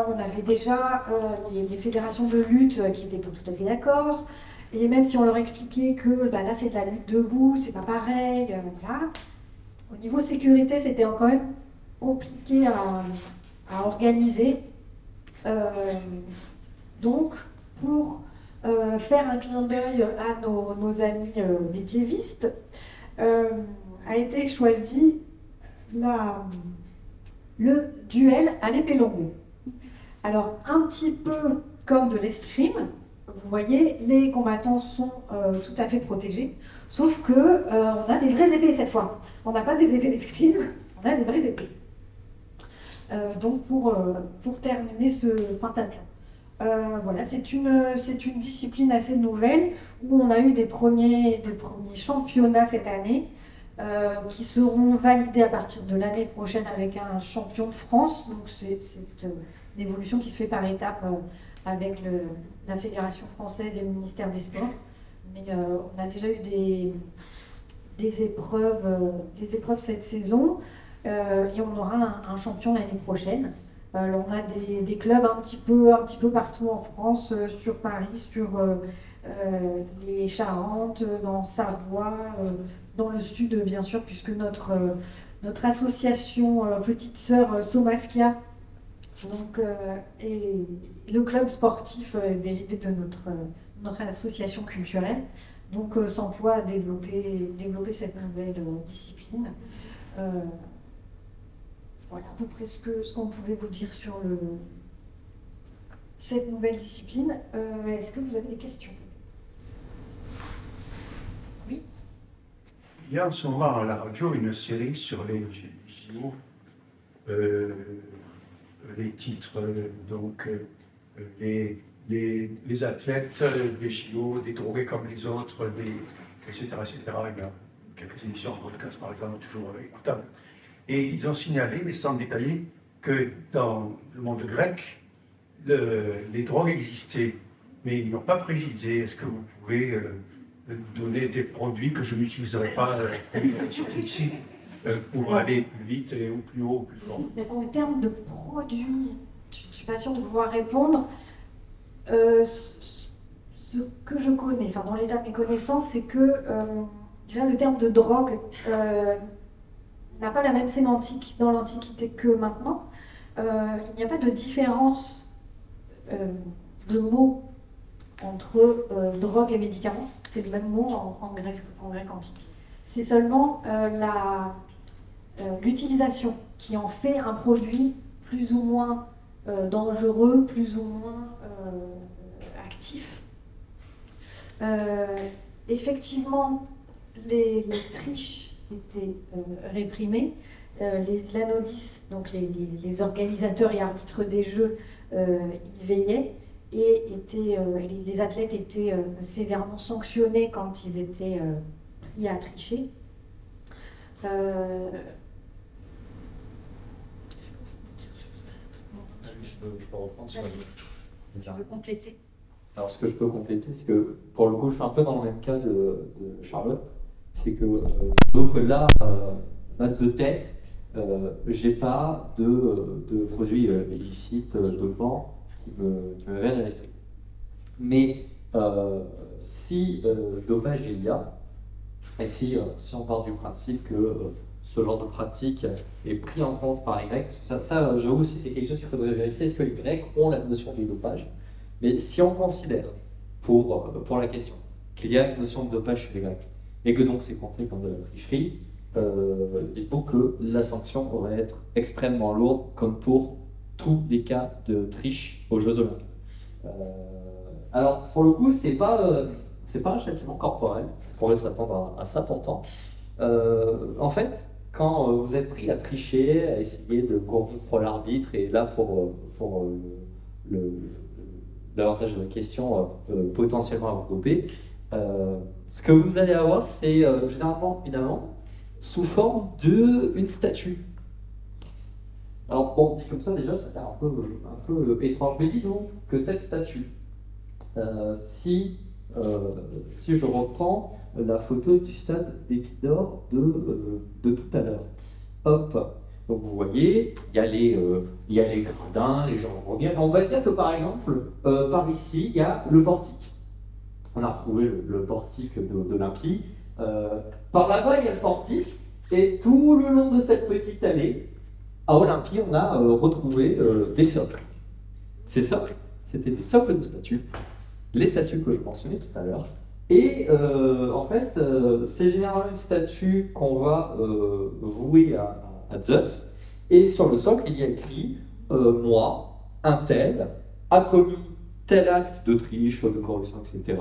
On avait déjà les fédérations de lutte qui n'étaient pas tout à fait d'accord. Et même si on leur expliquait que là c'est de la lutte debout, c'est pas pareil, voilà. Au niveau sécurité, c'était quand même compliqué à organiser. Donc, pour faire un clin d'œil à nos amis médiévistes, a été choisi le duel à l'épée longue. Alors, un petit peu comme de l'escrime, vous voyez, les combattants sont tout à fait protégés, sauf que on a des vraies épées cette fois. On n'a pas des épées d'escrime, on a des vraies épées. Donc pour terminer ce pentathlon. Voilà, c'est une discipline assez nouvelle où on a eu des premiers championnats cette année qui seront validés à partir de l'année prochaine avec un champion de France. Donc c'est une évolution qui se fait par étapes avec la Fédération française et le ministère des Sports. Mais on a déjà eu des épreuves cette saison et on aura un champion l'année prochaine. Alors on a des clubs un petit peu partout en France, sur Paris, sur les Charentes, dans Savoie, dans le sud bien sûr, puisque notre association Petite Sœur Somaskia donc, est le club sportif dérivé de notre association culturelle, donc s'emploie à développer cette nouvelle discipline. Voilà à peu près ce qu'on pouvait vous dire sur cette nouvelle discipline. Est-ce que vous avez des questions? Oui. Il y a en ce moment à la radio une série sur les JO, les titres, donc les athlètes des JO, des drogués comme les autres, etc., etc. Il y a quelques émissions en podcast, par exemple, toujours écoutables. Et ils ont signalé, mais sans détailler, que dans le monde grec, les drogues existaient, mais ils n'ont pas précisé. Est-ce que vous pouvez donner des produits que je n'utiliserai pas ici pour aller plus vite et ou plus haut ou plus fort? Mais en termes de produits, je ne suis pas sûre de pouvoir répondre. Ce que je connais, enfin dans l'état de mes connaissances, c'est que déjà le terme de drogue n'a pas la même sémantique dans l'Antiquité que maintenant. Il n'y a pas de différence de mots entre drogue et médicament. C'est le même mot en grec antique. C'est seulement l'utilisation qui en fait un produit plus ou moins dangereux, plus ou moins actif. Effectivement, les triches étaient réprimés. Les anodis, donc les organisateurs et arbitres des jeux, y veillaient et les athlètes étaient sévèrement sanctionnés quand ils étaient pris à tricher. Je peux reprendre sur Je veux compléter. Alors, ce que je peux compléter, c'est que pour le coup, je suis un peu dans le même cas de Charlotte. C'est que donc là, note de tête, j'ai pas de produits illicites, dopants qui me viennent à l'esprit. Mais si dopage il y a, et si on part du principe que ce genre de pratique est pris en compte par les Grecs, ça j'avoue aussi c'est quelque chose qu'il faudrait vérifier, est-ce que les Grecs ont la notion du dopage? Mais si on considère, pour la question, qu'il y a une notion de dopage chez les Grecs, et que donc c'est compté comme de la tricherie, dites-vous que la sanction aurait être extrêmement lourde, comme pour tous les cas de triche aux Jeux Olympiques. Alors, pour le coup, c'est pas un châtiment corporel, on pourrait s'attendre à ça pourtant. En fait, quand vous êtes pris à tricher, à essayer de corrompre l'arbitre, et là pour l'avantage de la question potentiellement à regrouper, ce que vous allez avoir, c'est généralement, évidemment, sous forme d'une statue. Alors bon, dit comme ça déjà, ça fait un peu étrange, mais dis donc que cette statue, si je reprends la photo du stade d'Épidore de tout à l'heure, hop, donc vous voyez, il y a les gradins, les gens regardent. On va dire que par exemple, par ici, il y a le portique. On a retrouvé le portique d'Olympie. Par là-bas, il y a le portique, et tout le long de cette petite allée, à Olympie, on a retrouvé des socles. Ces socles, c'était des socles de statues, les statues que je mentionnais tout à l'heure. Et en fait, c'est généralement une statue qu'on va vouer à Zeus. Et sur le socle, il y a écrit moi, un tel, a commis tel acte de triche, de corruption, etc.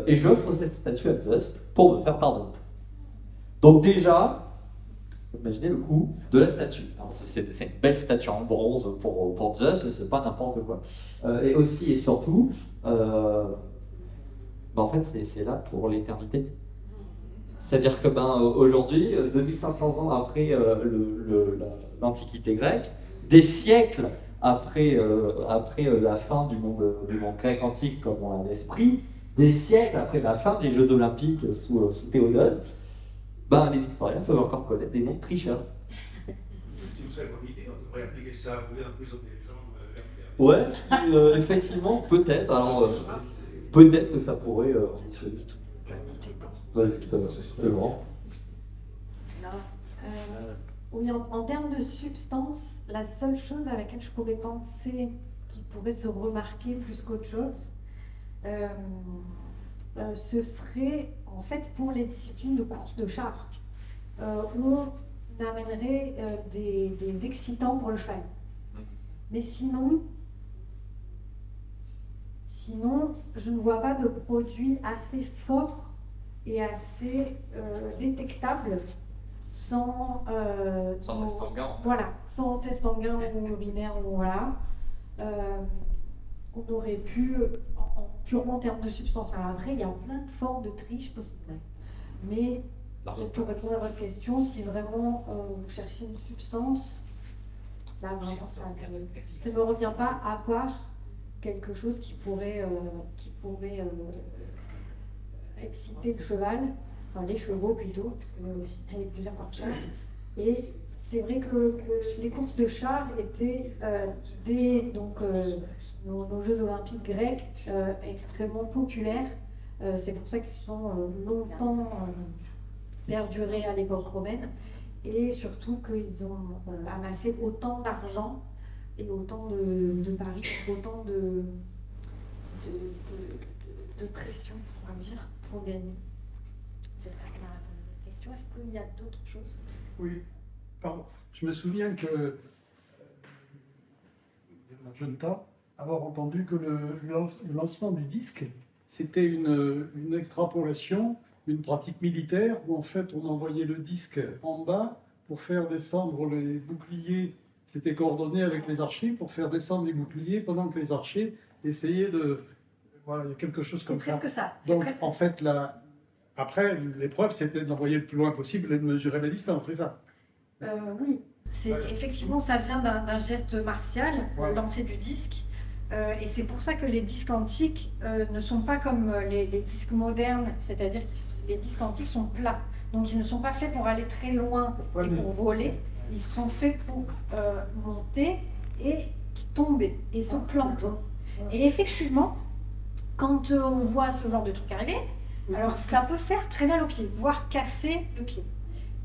Et j'offre cette statue à Zeus pour me faire pardonner. Donc déjà, imaginez le coût de la statue. C'est une belle statue en bronze pour Zeus, c'est pas n'importe quoi. Et aussi et surtout, en fait, c'est là pour l'éternité. C'est-à-dire que aujourd'hui, 2500 ans après l'Antiquité grecque, des siècles après la fin du monde grec antique comme on l'a l'esprit, des siècles après la fin des Jeux Olympiques sous Théodose, les historiens peuvent encore connaître des noms de tricheurs. C'est une très bonne idée, on devrait appliquer ça à emprisonner les gens. Ouais, effectivement, peut-être. Alors, peut-être que ça pourrait fonctionner. Vas-y, vraiment. Oui, en termes de substance, la seule chose à laquelle je pourrais penser qui pourrait se remarquer plus qu'autre chose, ce serait en fait pour les disciplines de course de char, où on amènerait des excitants pour le cheval. Mais sinon, je ne vois pas de produit assez fort et assez détectable sans test sanguin. Voilà, sans test sanguin ou urinaire, ou voilà. On aurait pu, purement en termes de substance. Alors après, il y a plein de formes de triche possibles. Mais pour répondre à votre question, si vraiment vous cherchez une substance, là vraiment ça ne me revient pas, à part quelque chose qui pourrait exciter le cheval, enfin les chevaux plutôt, parce qu'il y avait plusieurs par char. Et c'est vrai que les courses de chars étaient dès nos Jeux Olympiques grecs extrêmement populaires. C'est pour ça qu'ils sont longtemps perdurés à l'époque romaine, et surtout qu'ils ont amassé autant d'argent et autant de paris, autant de pression, on va dire, pour gagner. J'espère que ça répond à votre question. Est-ce qu'il y a d'autres choses? Oui, pardon. Je me souviens que, dans la jeune temps, avoir entendu que le lancement du disque, c'était une extrapolation, une pratique militaire, où en fait on envoyait le disque en bas pour faire descendre les boucliers. C'était coordonné avec les archers pour faire descendre les boucliers pendant que les archers essayaient de... Voilà, il y a quelque chose comme ça. Donc en fait, après, l'épreuve, c'était d'envoyer le plus loin possible et de mesurer la distance, c'est ça? Oui, effectivement, ça vient d'un geste martial, le lancer du disque. Et c'est pour ça que les disques antiques ne sont pas comme les disques modernes, c'est-à-dire que les disques antiques sont plats. Donc ils ne sont pas faits pour aller très loin et pour voler, ils sont faits pour monter et tomber et se planter. Et effectivement, quand on voit ce genre de truc arriver, alors ça peut faire très mal au pied, voire casser le pied.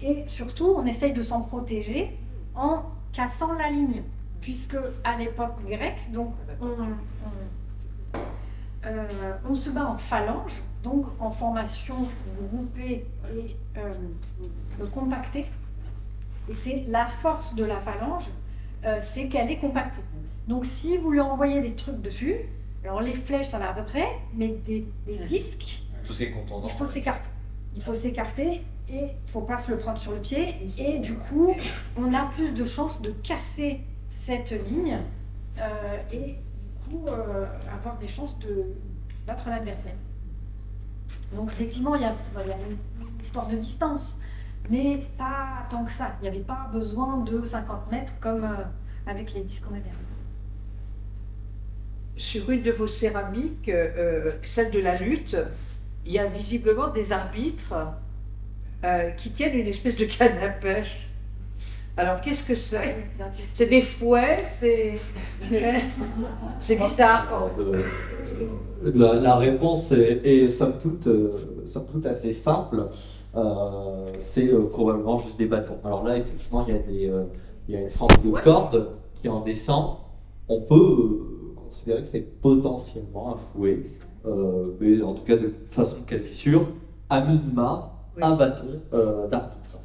Et surtout, on essaye de s'en protéger en cassant la ligne, puisque à l'époque grecque, donc on se bat en phalange, donc en formation groupée et compactée. Et c'est la force de la phalange, c'est qu'elle est compactée. Donc si vous lui envoyez des trucs dessus, alors les flèches ça va à peu près, mais des disques, tout ce qui est contondant, il faut s'écarter. Il faut s'écarter et il ne faut pas se le prendre sur le pied. Et du coup, on a plus de chances de casser cette ligne et du coup avoir des chances de battre l'adversaire. Donc effectivement, il y a une histoire de distance, mais pas tant que ça. Il n'y avait pas besoin de 50 mètres comme avec les disques qu'on avait. Sur une de vos céramiques, celle de la lutte, il y a visiblement des arbitres qui tiennent une espèce de canne à pêche. Alors qu'est-ce que c'est? C'est des fouets? C'est bizarre. La réponse est somme toute assez simple. C'est probablement juste des bâtons. Alors là, effectivement, il y a une forme de corde qui en descend. On peut considérer que c'est potentiellement un fouet, mais en tout cas de façon quasi sûre, à minima, un bâton d'arbitre.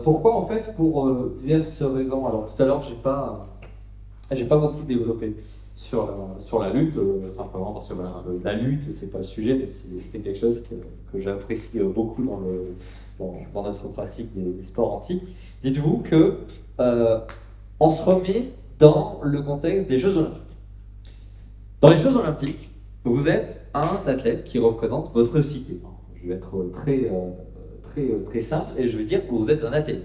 Pourquoi en fait? Pour diverses raisons. Alors tout à l'heure, j'ai pas beaucoup développé sur la lutte, simplement parce que la lutte, c'est pas le sujet, mais c'est quelque chose que j'apprécie beaucoup dans notre pratique des sports antiques. Dites-vous que on se remet dans le contexte des Jeux Olympiques. Dans les Jeux Olympiques, vous êtes un athlète qui représente votre cité. Je vais être très simple et je vais dire que vous êtes un Athènes.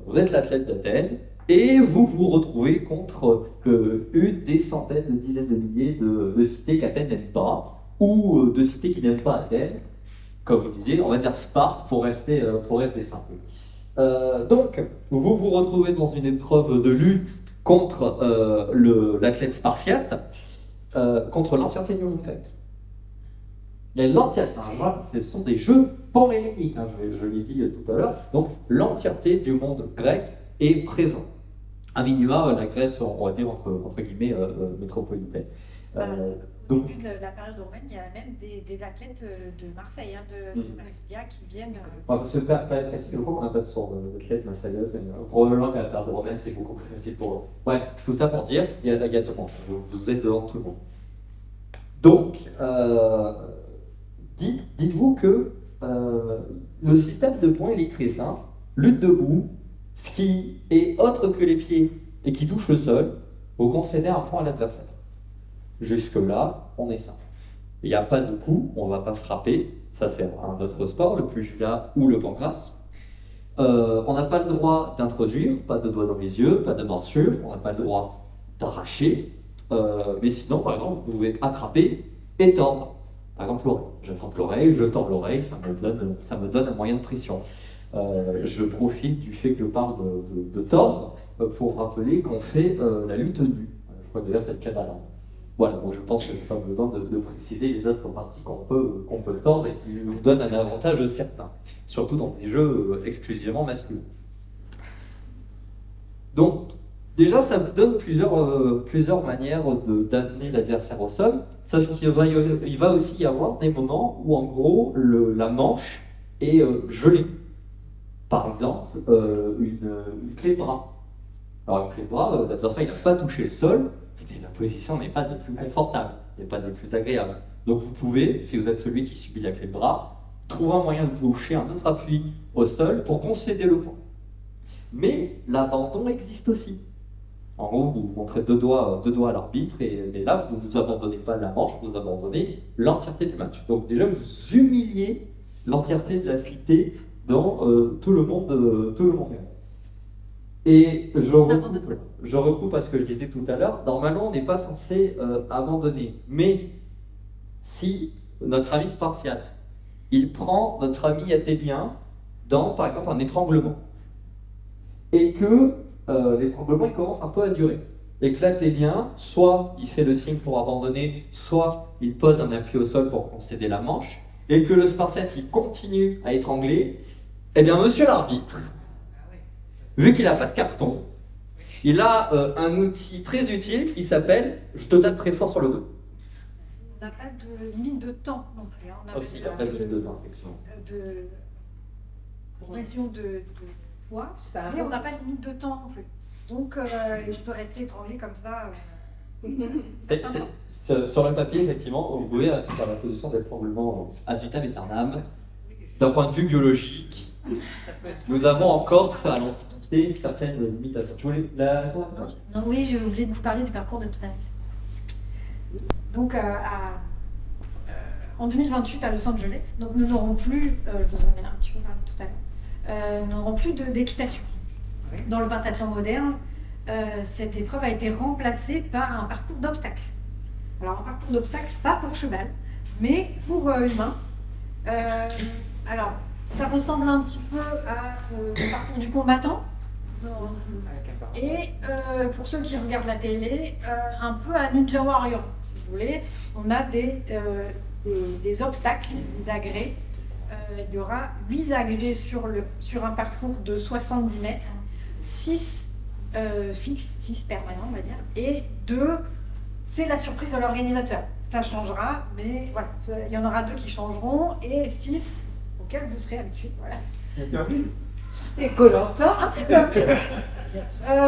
Vous êtes l'athlète d'Athènes et vous vous retrouvez contre une des centaines, de dizaines de milliers de cités qu'Athènes n'aime pas ou de cités qui n'aiment pas Athènes. Comme vous disiez, on va dire Sparte pour rester simple. Donc, vous vous retrouvez dans une épreuve de lutte contre l'athlète spartiate, contre l'entièreté du monde grec. Ce sont des jeux panhelléniques, hein, je l'ai dit tout à l'heure, donc l'entièreté du monde grec est présent. À minima, la Grèce, on va dire entre guillemets, métropolitaine. Au début de la période romaine, il y a même des athlètes de Marseille, de Marsilia, qui viennent. Parce que classiquement, on n'a pas de sorte d'athlète marseillaise. Probablement qu'à la période romaine, c'est beaucoup plus facile pour eux. Bref, tout ça pour dire, il y a tout le monde. Vous êtes devant tout le monde. Donc, dites-vous que le système de points il est très simple. Lutte debout, ce qui est autre que les pieds et qui touche le sol, vous concédez un point à l'adversaire. Jusque-là, on est simple. Il n'y a pas de coup, on ne va pas frapper. Ça, c'est un autre sport, le pugilat ou le pancrace. On n'a pas le droit d'introduire, pas de doigts dans les yeux, pas de morsure. On n'a pas le droit d'arracher. Mais sinon, par exemple, vous pouvez attraper et tordre. Par exemple, l'oreille. J'attrape l'oreille, je tords l'oreille, ça me donne un moyen de pression. Je profite du fait que je parle de tordre pour rappeler qu'on fait la lutte nue. Je crois que déjà c'est le cas d'Alain. Voilà, donc je pense que je n'ai pas besoin de préciser les autres parties qu'on peut tordre et qui nous donnent un avantage certain, surtout dans des jeux exclusivement masculins. Donc, déjà, ça vous donne plusieurs manières d'amener l'adversaire au sol, sauf qu'il va aussi y avoir des moments où, en gros, la manche est gelée. Par exemple, une clé de bras. Alors, une clé de bras, l'adversaire n'a pas touché le sol, et la position n'est pas des plus confortables, n'est pas des plus agréables. Donc, vous pouvez, si vous êtes celui qui subit la clé de bras, trouver un moyen de toucher un autre appui au sol pour concéder le point. Mais l'abandon existe aussi. En gros, vous montrez deux doigts à l'arbitre, et là, vous ne vous abandonnez pas la manche, vous abandonnez l'entièreté du match. Donc déjà, vous humiliez l'entièreté de la cité dans tout le monde. Et je recoupe à ce que je disais tout à l'heure. Normalement, on n'est pas censé abandonner. Mais si notre ami spartiate, il prend notre ami athénien dans, par exemple, un étranglement, et que l'étranglement il commence un peu à durer, et que l'Athénien, soit il fait le signe pour abandonner, soit il pose un appui au sol pour concéder la manche, et que le Spartiate il continue à étrangler, eh bien monsieur l'arbitre, vu qu'il n'a pas de carton, il a un outil très utile qui s'appelle « je te tape très fort sur le dos ». On n'a pas de limite de temps non plus. Hein. On aussi, il n'y a pas de limite de temps, effectivement. Progression de poids, mais on n'a pas de limite de temps non plus. Donc, il peut rester étranglé comme ça. Sur le papier, effectivement, vous pouvez rester dans la position d'étranglement ad vitam aeternam. D'un point de vue biologique, Nous avons encore à l'Antiquité certaines limitations. Tu voulais la... Non, oui, j'ai oublié de vous parler du parcours d'obstacles. Donc, en 2028 à Los Angeles, donc nous n'aurons plus, je vous en ai un petit peu parlé tout à l'heure, nous n'aurons plus d'équitation. Dans le pentathlon moderne, cette épreuve a été remplacée par un parcours d'obstacles. Alors, un parcours d'obstacles, pas pour cheval, mais pour humain. Alors, ça ressemble un petit peu au parcours du combattant. Et pour ceux qui regardent la télé, un peu à Ninja Warrior, si vous voulez. On a des obstacles, des agrès. Il y aura 8 agrès sur un parcours de 70 mètres, 6 fixes, 6 permanents, on va dire, et 2, c'est la surprise de l'organisateur. Ça changera, mais voilà, il y en aura 2 qui changeront, et 6 auxquels vous serez habitués. Voilà. Et Koh-Lanta. Un petit peu.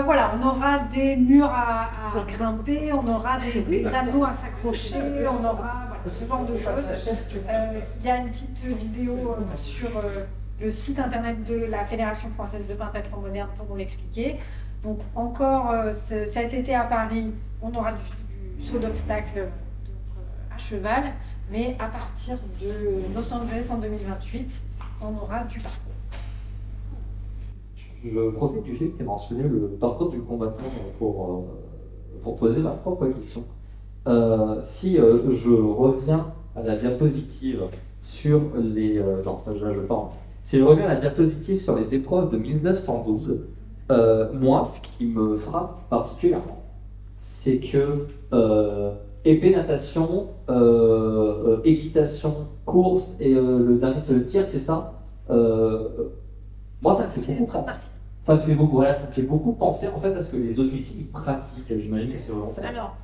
Voilà, on aura des murs à grimper, on aura des anneaux à s'accrocher, on aura voilà, ce genre de choses. Il y a une petite vidéo sur le site internet de la Fédération française de pentathlon moderne pour vous l'expliquer. Donc encore cet été à Paris, on aura du saut d'obstacle à cheval, mais à partir de Los Angeles en 2028, on aura du parcours. Je profite du fait que tu aies mentionné le parcours du combattant pour poser ma propre question. Si je reviens à la diapositive sur les... Si je reviens à la diapositive sur les épreuves de 1912, moi, ce qui me frappe particulièrement, c'est que épée, natation, équitation, course et le dernier c'est le tir, c'est ça. Moi, ça me fait beaucoup ça me fait beaucoup penser en fait à ce que les officiers pratiquent. J'imagine que c'est volontaire. Alors,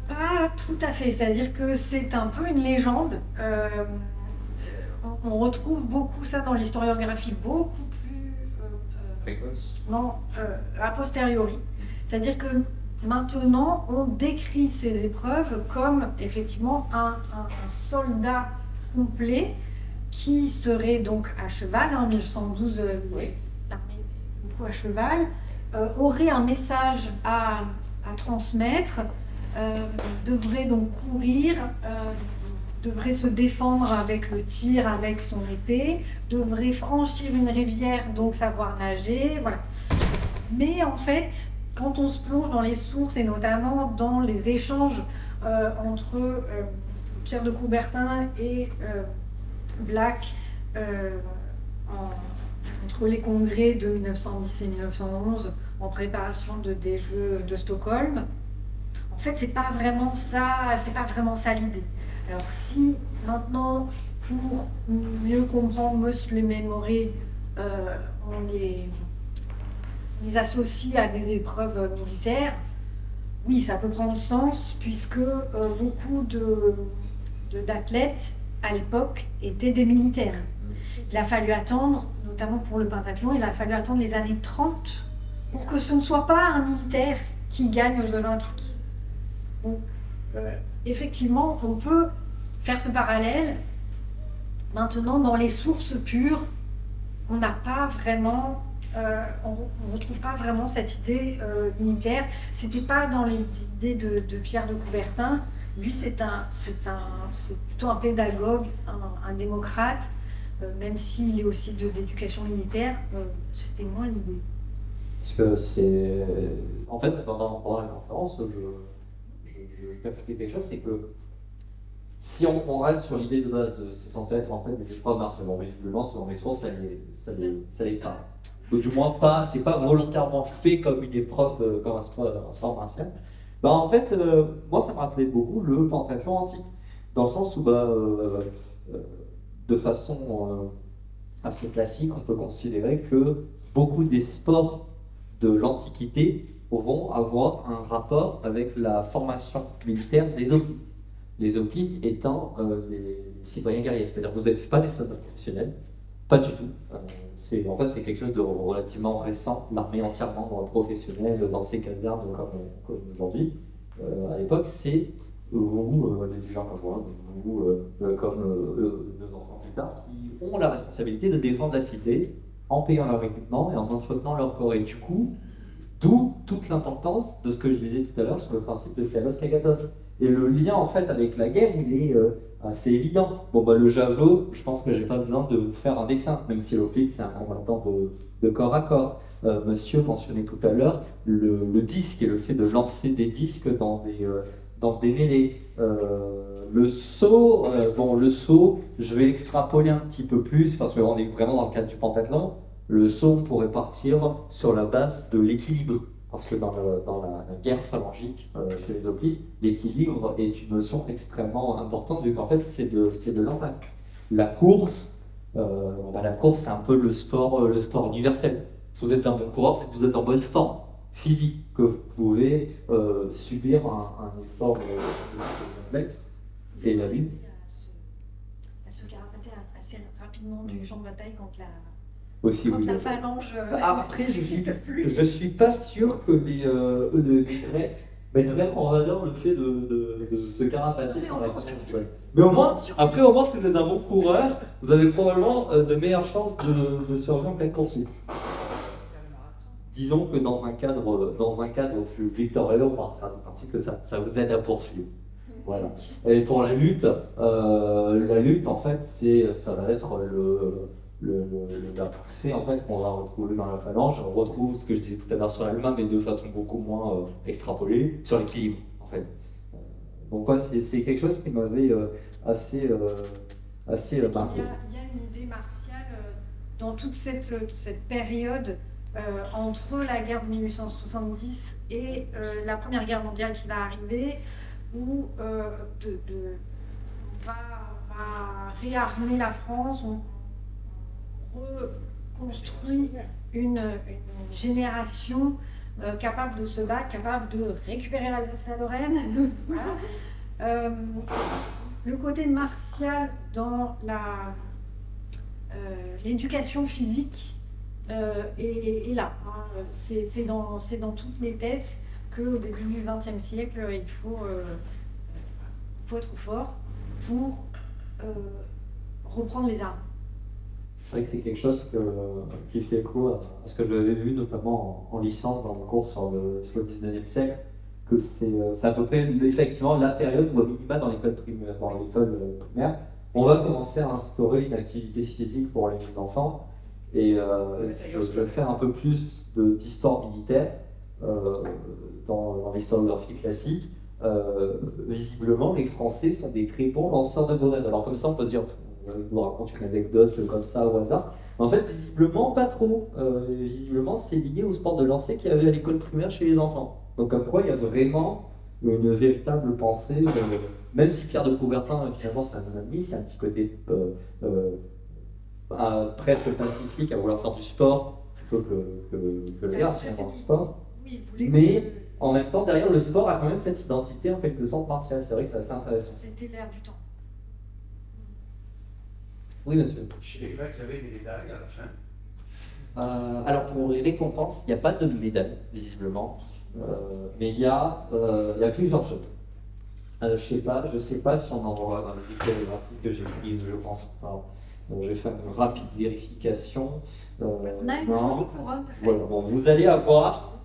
pas tout à fait. C'est-à-dire que c'est un peu une légende. On retrouve beaucoup ça dans l'historiographie, beaucoup plus précoce. Non, a posteriori. C'est-à-dire que maintenant, on décrit ces épreuves comme effectivement un soldat complet qui serait donc à cheval, en 1912, l'armée beaucoup à cheval, aurait un message à transmettre, devrait donc courir, devrait se défendre avec le tir, avec son épée, devrait franchir une rivière, donc savoir nager, voilà. Mais en fait, quand on se plonge dans les sources et notamment dans les échanges entre Pierre de Coubertin et Black entre les congrès de 1910 et 1911 en préparation des Jeux de Stockholm. En fait, c'est pas vraiment ça l'idée. Alors si maintenant, pour mieux comprendre, mieux se les mémorer, on les associe à des épreuves militaires, oui, ça peut prendre sens puisque beaucoup d'athlètes à l'époque étaient des militaires. Il a fallu attendre, notamment pour le pentathlon, il a fallu attendre les années 30 pour que ce ne soit pas un militaire qui gagne aux Olympiques. Donc, effectivement, on peut faire ce parallèle. Maintenant, dans les sources pures, on n'a pas vraiment, on ne retrouve pas vraiment cette idée militaire. C'était pas dans les idées de Pierre de Coubertin. Lui, c'est plutôt un pédagogue, un démocrate, même s'il est aussi d'éducation militaire, c'était moins l'idée. Parce que c'est... En fait, c'est pendant la conférence, je captais quelque chose, c'est que si on reste sur l'idée de base c'est censé être en fait des épreuves martiales, bon, visiblement, selon les sources, ça l'est pas. Ou du moins, c'est pas volontairement fait comme une épreuve, comme un sport martial. Bah, en fait, moi, ça me rappelait beaucoup le pentathlon antique, dans le sens où, de façon assez classique, on peut considérer que beaucoup des sports de l'Antiquité vont avoir un rapport avec la formation militaire des hoplites. Les hoplites étant les citoyens guerriers, c'est-à-dire que ce n'est pas des soldats professionnels, pas du tout. En fait, c'est quelque chose de relativement récent, l'armée entièrement professionnelle dans ses casernes comme aujourd'hui. À l'époque, c'est ou des gens comme moi, ou comme nos enfants plus tard, qui ont la responsabilité de défendre la cité en payant leur équipement et en entretenant leur corps. Et du coup, d'où toute l'importance de ce que je disais tout à l'heure sur le principe de Philos Kagatos. Et le lien en fait avec la guerre, il est assez évident. Bon bah le javelot, je pense que j'ai pas besoin de vous faire un dessin, même si l'Hoplite c'est un combattant de corps à corps. Monsieur mentionnait tout à l'heure le disque et le fait de lancer des disques dans des mêlées. Le saut, le saut, je vais extrapoler un petit peu plus parce qu'on est vraiment dans le cadre du pentathlon. Le saut, on pourrait partir sur la base de l'équilibre. Parce que dans la guerre phalangique chez les Hoplites, l'équilibre est une notion extrêmement importante vu qu'en fait c'est de l'impact. La course, c'est un peu le sport universel. Si vous êtes un bon coureur, c'est que vous êtes en bonne forme physique, que vous pouvez subir un effort complexe. Et la lutte. À se carapater assez rapidement du champ de bataille quand la phalange après, n'existe plus. Je suis pas sûr que les Grecs mettent vraiment en valeur le fait de se carapater dans la phalange. Mais au moins, après, au moins, si vous êtes un bon coureur, vous avez probablement de meilleures chances de survivre en pleine poursuite. Disons que dans un cadre plus victorieux, on partira du principe que ça vous aide à poursuivre. Voilà. Et pour la lutte en fait, ça va être la poussée en fait, qu'on va retrouver dans la phalange. On retrouve ce que je disais tout à l'heure sur l'allemand, mais de façon beaucoup moins extrapolée, sur l'équilibre en fait. Donc ouais, c'est quelque chose qui m'avait assez marqué. Il y a une idée martiale dans toute cette période entre la guerre de 1870 et la Première Guerre mondiale qui va arriver, où on va réarmer la France, on reconstruit une génération capable de se battre, capable de récupérer l'Alsace-la-Lorraine. Voilà. Le côté martial dans l'éducation physique est là. Hein. C'est dans toutes les têtes qu'au début du XXe siècle, il faut être fort pour reprendre les armes. C'est vrai que c'est quelque chose qui fait écho à ce que j'avais vu notamment en licence dans mon cours sur le 19e siècle, que c'est à peu près effectivement la période où au minima dans l'école primaire, on va commencer à instaurer une activité physique pour les enfants. Et si je vais faire un peu plus d'histoire militaire dans l'historiographie classique, visiblement les Français sont des très bons lanceurs de grenades. Alors comme ça on peut se dire, je vous raconte une anecdote comme ça au hasard. En fait, visiblement, pas trop. Visiblement, c'est lié au sport de lancer qu'il y avait à l'école primaire chez les enfants. Donc, comme quoi, il y a vraiment une véritable pensée. Même si Pierre de Coubertin, finalement, c'est un ami, c'est un petit côté presque pacifique à vouloir faire du sport plutôt que le garçon dans le sport. Mais en même temps, derrière le sport a quand même cette identité en quelque sorte martiale. C'est vrai que c'est assez intéressant. C'était l'air du temps. Oui, monsieur. Chez les Grecs, il y avait des médailles à la fin. Alors pour les récompenses, il n'y a pas de médaille, visiblement. Mais il y a plusieurs choses. Je sais pas si on en voit dans les iconographies que j'ai prises, je pense pas. Je vais faire une rapide vérification. On a une jolie couronne. Voilà, bon, vous allez avoir.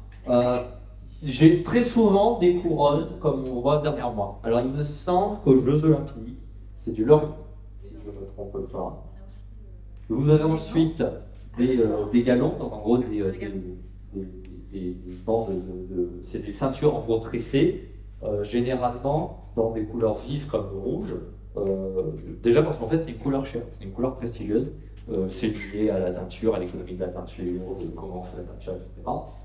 J'ai très souvent des couronnes comme on voit derrière moi. Alors il me semble qu'aux Jeux Olympiques, c'est du laurier, si je ne me trompe pas. Vous avez ensuite des galons, donc en gros c'est des ceintures en gros tressées, généralement dans des couleurs vives comme le rouge. Déjà parce qu'en fait c'est une couleur chère, c'est une couleur prestigieuse. C'est lié à la teinture, à l'économie de la teinture, comment on fait la teinture, etc.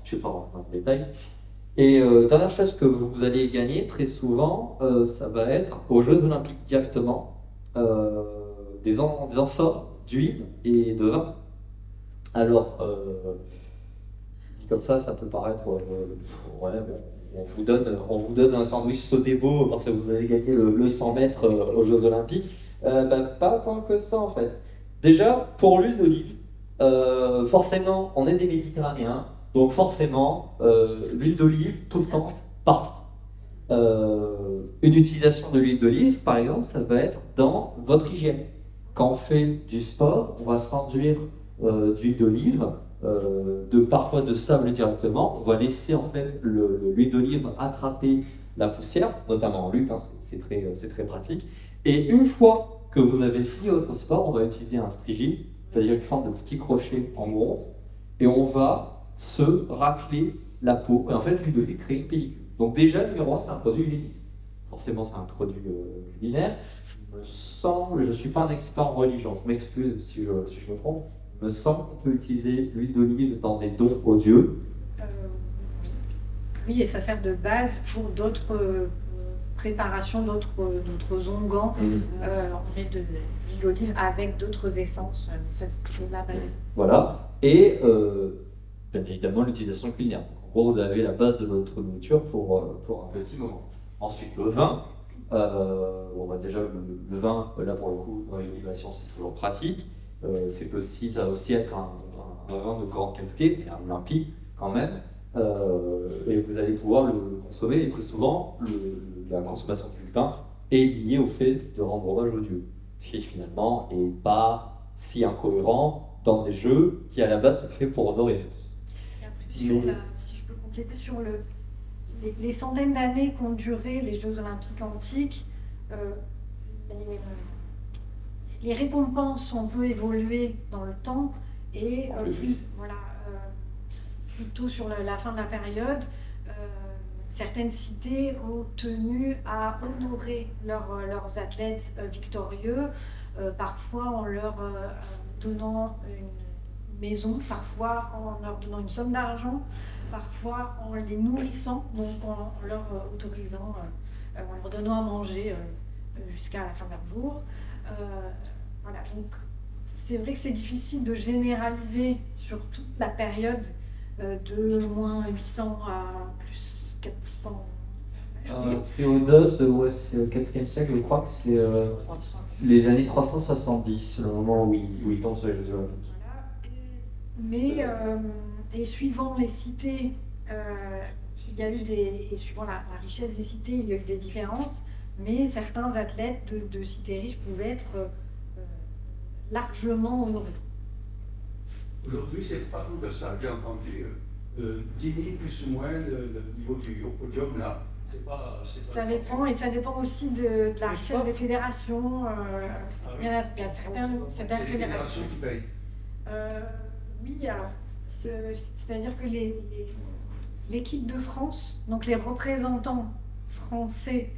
Je ne vais pas rentrer dans le détail. Et dernière chose que vous allez gagner très souvent, ça va être aux Jeux Olympiques directement des amphores d'huile et de vin. Alors, dit comme ça peut paraître on vous donne un sandwich Sodebo parce que vous avez gagné le 100 mètres aux Jeux Olympiques. Pas tant que ça en fait. Déjà, pour l'huile d'olive, forcément, on est des Méditerranéens, donc forcément, l'huile d'olive, tout le temps, partout. Une utilisation de l'huile d'olive, par exemple, ça va être dans votre hygiène. Quand on fait du sport, on va s'enduire d'huile d'olive, parfois de sable directement. On va laisser en fait l'huile d'olive attraper la poussière, notamment en lutte, hein, c'est très pratique. Et une fois que vous avez fini votre sport, on va utiliser un strigil, c'est-à-dire une forme de petit crochet en bronze, et on va se racler la peau. Et en fait, l'huile d'olive crée une pellicule. Donc déjà, numéro 1, c'est un produit hygiénique. Forcément, c'est un produit culinaire. Il me semble, je ne suis pas un expert en religion, je m'excuse si je me trompe, il me semble qu'on peut utiliser l'huile d'olive dans des dons aux dieux. Oui, et ça sert de base pour d'autres préparations, d'autres onguents. On met de l'huile d'olive avec d'autres essences, ça c'est la base. Voilà, et bien évidemment l'utilisation culinaire. En gros, vous avez la base de votre nourriture pour un petit moment. Ensuite, le vin. Déjà, le vin, là pour le coup, dans les libations, c'est toujours pratique. Ça va aussi être un vin de grande qualité, mais un limpide quand même. Et vous allez pouvoir le consommer. Et très souvent, la consommation du vin est liée au fait de rendre hommage aux dieux. Ce qui finalement n'est pas si incohérent dans des jeux qui à la base sont faits pour honorer Zeus. Et après, si je peux compléter sur les centaines d'années qu'ont duré les Jeux Olympiques antiques, les récompenses ont peu évolué dans le temps et plutôt sur la fin de la période, certaines cités ont tenu à honorer leurs athlètes victorieux, parfois en leur donnant une maison, parfois en leur donnant une somme d'argent, parfois en les nourrissant, donc en leur autorisant, en leur donnant à manger jusqu'à la fin de leur jour. Voilà, donc c'est vrai que c'est difficile de généraliser sur toute la période de moins 800 à plus 400. Théodose, c'est au 4e siècle, je crois que c'est les années 370, le moment où il tombe sur les Jeux Olympiques. Voilà. Mais et suivant les cités, il y a eu et suivant la richesse des cités, il y a eu des différences, mais certains athlètes de cités riches pouvaient être largement honorés. Aujourd'hui, c'est pas tout de ça. J'ai entendu 10 000 plus ou moins le niveau du podium là. Ça dépend, et ça dépend aussi de la richesse des fédérations. Il y a certaines fédérations qui payent. Oui, alors, c'est-à-dire que l'équipe de France, donc les représentants français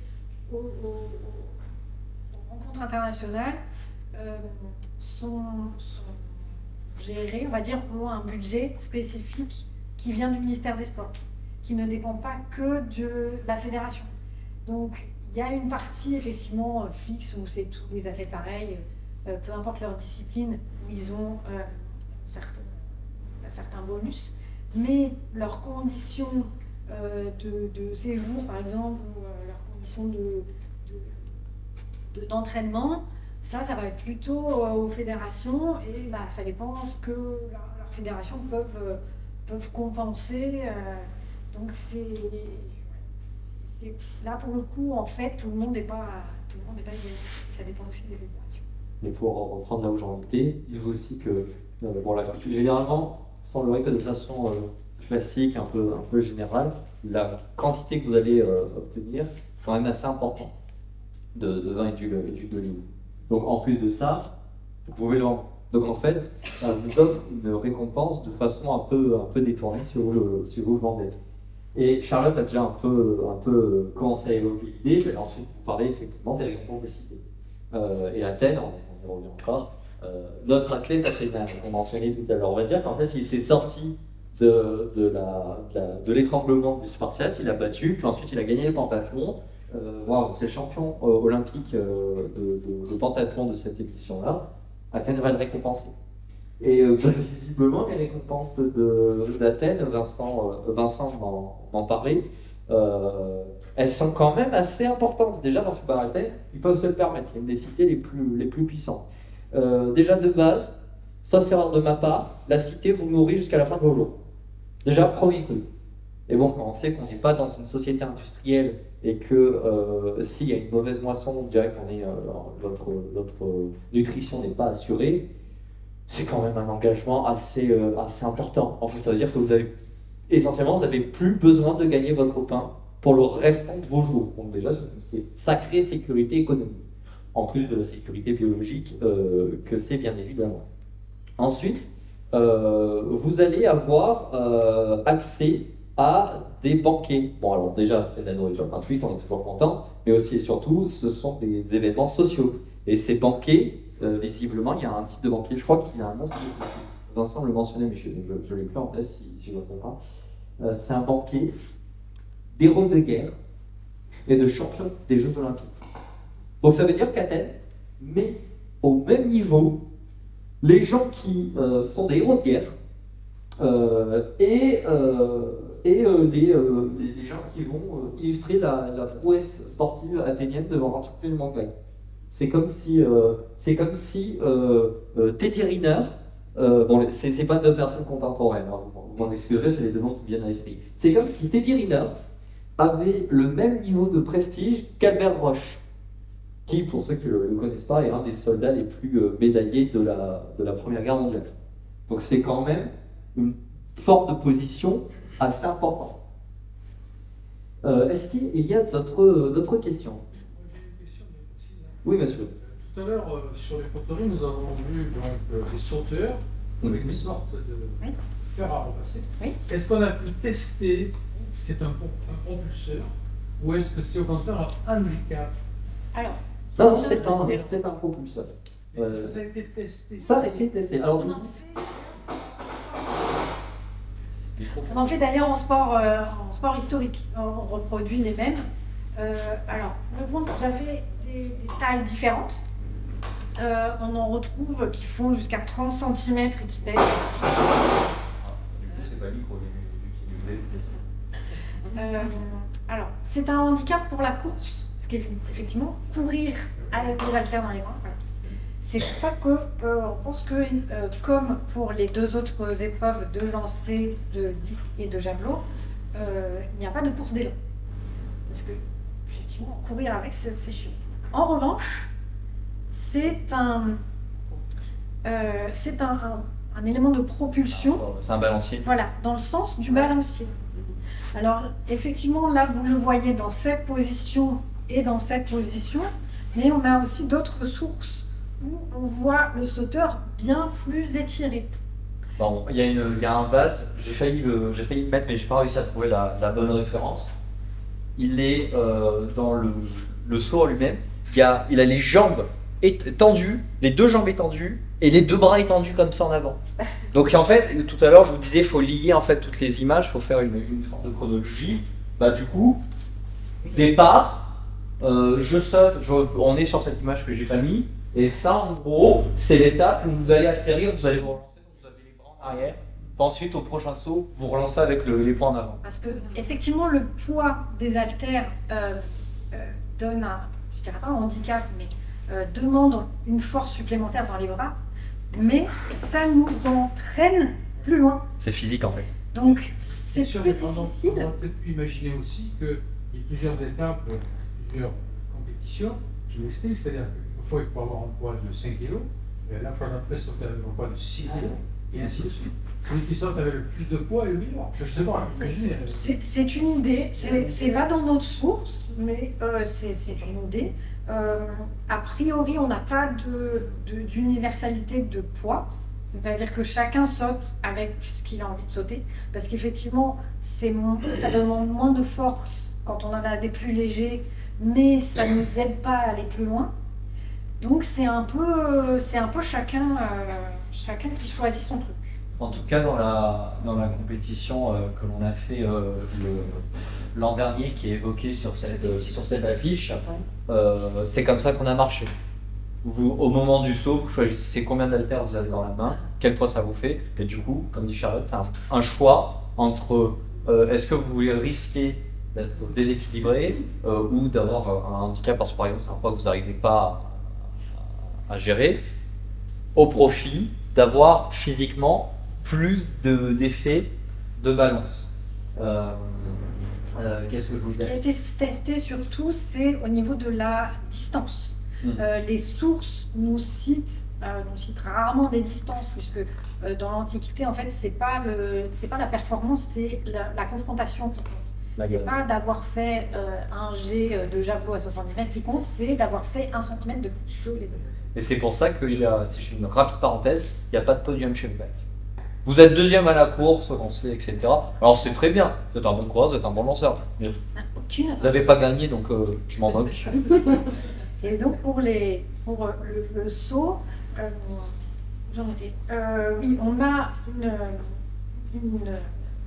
aux rencontres internationales, sont gérés, on va dire, ont un budget spécifique qui vient du ministère des Sports, qui ne dépend pas que de la fédération. Donc, il y a une partie effectivement fixe où c'est tous les athlètes pareils, peu importe leur discipline, où ils ont certains bonus, mais leurs conditions de séjour, par exemple, ou leurs conditions d'entraînement, ça va être plutôt aux fédérations, et ça dépend ce que leurs fédérations peuvent compenser. Donc là pour le coup, en fait, tout le monde n'est pas égal. Ça dépend aussi des fédérations. Mais pour reprendre là où j'en étais, ils disent aussi que généralement, il semblerait que de façon classique, un peu générale, la quantité que vous allez obtenir est quand même assez importante de vin et d'huile d'olive. Donc en plus de ça, vous pouvez le vendre. Donc en fait, ça vous offre une récompense de façon un peu détournée si vous le vendez. Et Charlotte a déjà un peu commencé à évoquer l'idée, mais ensuite vous parlez effectivement des récompenses des cités. Et Athènes, on y revient encore, notre athlète athénien, on mentionnait tout à l'heure, on va dire qu'en fait il s'est sorti de l'étranglement du Spartiate, il a battu, puis ensuite il a gagné le pentathlon. C'est le champion olympique de pentathlon de cette édition-là. Athènes va le récompenser. Et visiblement, les récompenses d'Athènes, Vincent m'en parlait, elles sont quand même assez importantes. Déjà, parce que par Athènes, ils peuvent se le permettre. C'est une des cités les plus puissantes. Déjà de base, sauf erreur de ma part, la cité vous nourrit jusqu'à la fin de vos jours. Déjà, premier truc. Et bon, quand on sait qu'on n'est pas dans une société industrielle et que s'il y a une mauvaise moisson, on dirait qu'on est, notre nutrition n'est pas assurée, c'est quand même un engagement assez important. En fait, ça veut dire que essentiellement, vous n'avez plus besoin de gagner votre pain pour le restant de vos jours. Donc déjà, c'est une sacrée sécurité économique, en plus de la sécurité biologique que c'est bien évidemment. Ensuite, vous allez avoir accès à des banquets. Bon, alors déjà, c'est de la nourriture gratuite, on est toujours content, mais aussi et surtout, ce sont des événements sociaux. Et ces banquets, visiblement, il y a un type de banquet, je crois qu'il y a un nom spécifique. Vincent le mentionnait, mais je ne l'ai plus en tête si je ne me trompe pas. C'est un banquet d'héros de guerre et de champions des Jeux Olympiques. Donc ça veut dire qu'Athènes met au même niveau les gens qui sont des héros de guerre et les gens qui vont illustrer la prouesse sportive athénienne devant un champion grec. C'est comme si Teddy Riner, bon, c'est pas deux personnes contemporaines, hein, vous m'en excuserez, c'est les deux noms qui viennent à l'esprit. C'est comme si Teddy Riner avait le même niveau de prestige qu'Albert Roche, qui, pour ceux qui ne le connaissent pas, est un des soldats les plus médaillés de la Première Guerre mondiale. Donc c'est quand même une forme de position assez importante. Est-ce qu'il y a d'autres questions? J'ai une question, mais aussi, là. Oui, monsieur. Tout à l'heure, sur les poteries, nous avons vu donc, des sauteurs avec des sortes de fer à repasser. Oui. Est-ce qu'on a pu tester si c'est un propulseur ou est-ce que c'est au contraire un handicap? Alors, Non, c'est un propulseur. Est-ce que ça a été testé? Ça a été testé. Alors, on en fait d'ailleurs en sport historique. On reproduit les mêmes. Alors, pour le point, vous avez des tailles différentes. On en retrouve qui font jusqu'à 30 cm et qui pèsent. Du coup, c'est pas micro Alors, c'est un handicap pour la course, ce qui est effectivement courir avec les haltères dans les bras. Voilà. C'est pour ça que on pense que, comme pour les deux autres épreuves de lancer, de disque et de javelot, il n'y a pas de course d'élan. Parce que, effectivement, courir avec, c'est chiant. En revanche, c'est un élément de propulsion. C'est un balancier. Voilà, dans le sens du balancier. Alors, effectivement, là, vous le voyez dans cette position et dans cette position, mais on a aussi d'autres sources où on voit le sauteur bien plus étiré. Bon, il y a un vase, j'ai failli le mettre, mais j'ai pas réussi à trouver la bonne référence. Il est dans le seau lui-même. Il a les jambes étendues, les deux jambes étendues et les deux bras étendus comme ça en avant. Donc en fait, tout à l'heure je vous disais, il faut lier en fait toutes les images, il faut faire une forme de chronologie. Bah du coup, départ, je saute, on est sur cette image que j'ai pas mis, et ça en gros, c'est l'étape où vous allez atterrir, vous allez vous relancer, donc vous avez les bras en arrière. Ensuite, au prochain saut, vous relancez avec les points en avant. Parce que effectivement, le poids des haltères donne je dirais pas un handicap, mais demande une force supplémentaire dans les bras, mais ça nous entraîne plus loin. C'est physique en fait. Donc c'est Sur plus les tendances, difficile. on aurait peut-être pu imaginer aussi qu'il y a plusieurs étapes, plusieurs compétitions. Je m'explique, c'est-à-dire qu'une fois il faut avoir un poids de 5 kg, et la fois d'après sauter avec un poids de 6 kg, et ainsi de suite. Celui qui saute avec le plus de poids est le meilleur. Je ne sais pas, imaginez. C'est une idée, c'est pas dans notre source, mais c'est une idée. A priori, on n'a pas d'universalité de poids, c'est-à-dire que chacun saute avec ce qu'il a envie de sauter, parce qu'effectivement, ça demande moins de force quand on en a des plus légers, mais ça ne nous aide pas à aller plus loin. Donc c'est un peu chacun qui choisit son truc. En tout cas, dans la compétition que l'on a fait l'an dernier, qui est évoquée sur cette affiche, c'est comme ça qu'on a marché. Au moment du saut, vous choisissez combien d'haltères vous avez dans la main, quel poids ça vous fait, et du coup, comme dit Charlotte, c'est un choix entre est-ce que vous voulez risquer d'être déséquilibré ou d'avoir un handicap, parce que par exemple, c'est un poids que vous n'arrivez pas à gérer, au profit d'avoir physiquement plus d'effets de balance. Qu'est-ce que je Ce qui a voulais été testé surtout, c'est au niveau de la distance. Les sources nous citent rarement des distances, puisque dans l'Antiquité, en fait, c'est pas la performance, c'est la confrontation qui compte. C'est pas d'avoir fait un jet de javelot à 70 mètres qui compte, c'est d'avoir fait 1 cm de plus que les autres. Et c'est pour ça qu'il y a, si je fais une rapide parenthèse, il n'y a pas de podium chez le bac. Vous êtes deuxième à la course, lancé, etc. Alors c'est très bien, vous êtes un bon coureur, vous êtes un bon lanceur. Mais Aucune. vous n'avez pas gagné, donc je m'en moque. Et donc pour le saut, j'en étais. Oui, on a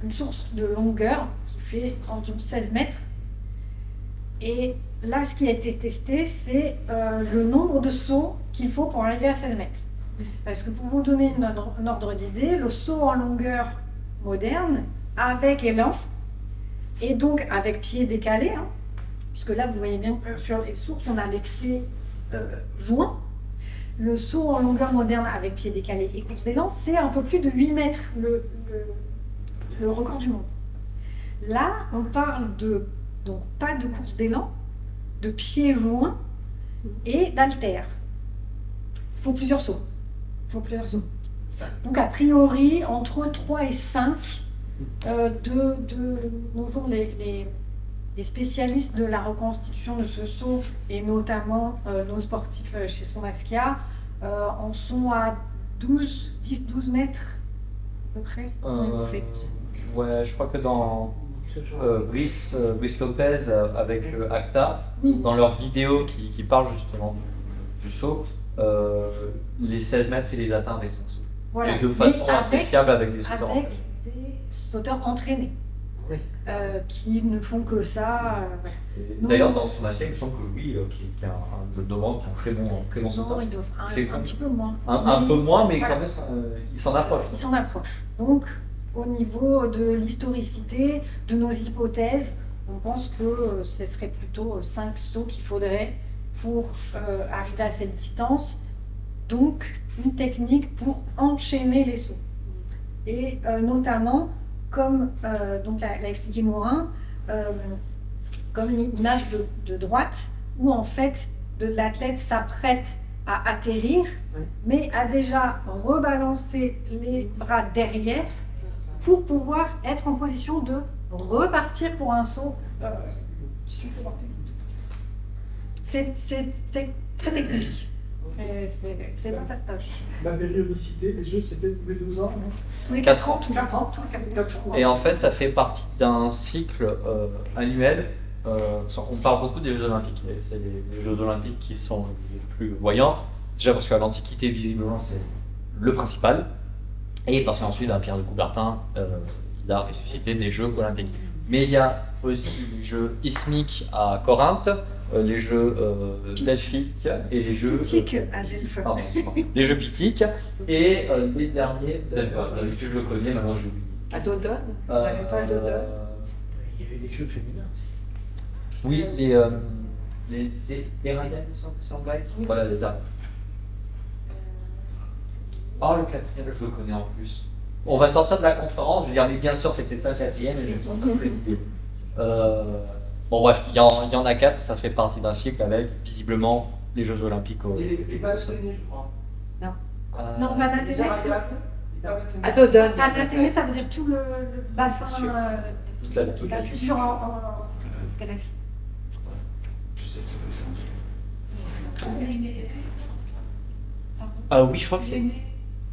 une source de longueur qui fait environ 16 mètres. Et là, ce qui a été testé, c'est le nombre de sauts qu'il faut pour arriver à 16 mètres. Parce que pour vous donner un ordre d'idée, le saut en longueur moderne, avec élan, et donc avec pied décalé, hein, puisque là, vous voyez bien que sur les sources, on a les pieds joints. Le saut en longueur moderne avec pied décalé et course d'élan, c'est un peu plus de 8 mètres le record du monde. Là, on parle donc pas de course d'élan, de pieds joints et d'haltères. Il faut plusieurs sauts. Donc a priori, entre 3 et 5 de nos jours, les spécialistes de la reconstitution de ce saut, et notamment nos sportifs chez Somaskia, en sont à 10-12 mètres à peu près. Ouais, je crois que dans Brice Lopez avec Acta, dans leur vidéo qui parle justement du saut, les 16 mètres, il les atteint avec 5 sauts. Voilà. Et de façon assez fiable avec des sauteurs. Avec des sauteurs entraînés. Oui. Qui ne font que ça. D'ailleurs, dans son assiette, il me semble que oui, qui a un demande, qui est un très bon sauteur. Non, ils doivent un petit peu moins. Un peu moins, mais voilà. quand même, il s'en approche. Il s'en approche. Donc, au niveau de l'historicité, de nos hypothèses, on pense que ce serait plutôt 5 sauts qu'il faudrait pour arriver à cette distance. Donc, une technique pour enchaîner les sauts. Et notamment, comme donc l'a expliqué Morin, comme une image de droite, où en fait l'athlète s'apprête à atterrir, mais a déjà rebalancé les bras derrière pour pouvoir être en position de repartir pour un saut supplémentaire. C'est très technique. C'est pas fastoche. La périodicité des jeux, c'était tous les 12 ans, non? Tous les 4 ans. Tous les 4 ans. Et en fait, ça fait partie d'un cycle annuel. On parle beaucoup des Jeux Olympiques. Et c'est les Jeux Olympiques qui sont les plus voyants. Déjà parce qu'à l'Antiquité, visiblement, c'est le principal. Et parce qu'ensuite, Pierre de Coubertin, il a ressuscité des Jeux Olympiques. Mais il y a aussi les Jeux ismiques à Corinthe, les Jeux delphiques et les Jeux Pythiques à Delphes. Pardon, les Jeux pythiques et les derniers. D'habitude, je le connais, maintenant je l'oublie. À Dodone? On n'avait pas le Dodone. Il y avait des jeux féminins. Oui, les Héradiennes, c'est en grec. Voilà, les dames. Oh, le quatrième, je le connais en plus. On va sortir de la conférence, je veux dire, mais bien sûr, c'était ça le quatrième, et je me sens très présidé. Bon, bref, il y en a 4, ça fait partie d'un cycle avec, visiblement, les Jeux Olympiques. Et pas Athénée, je crois. Non. Non, pas d'Athénée. À Dodone. Pas d'Athénée, ça veut dire tout le bassin. Toute la la culture en grec. Je sais que c'est Ah oui, je crois que c'est.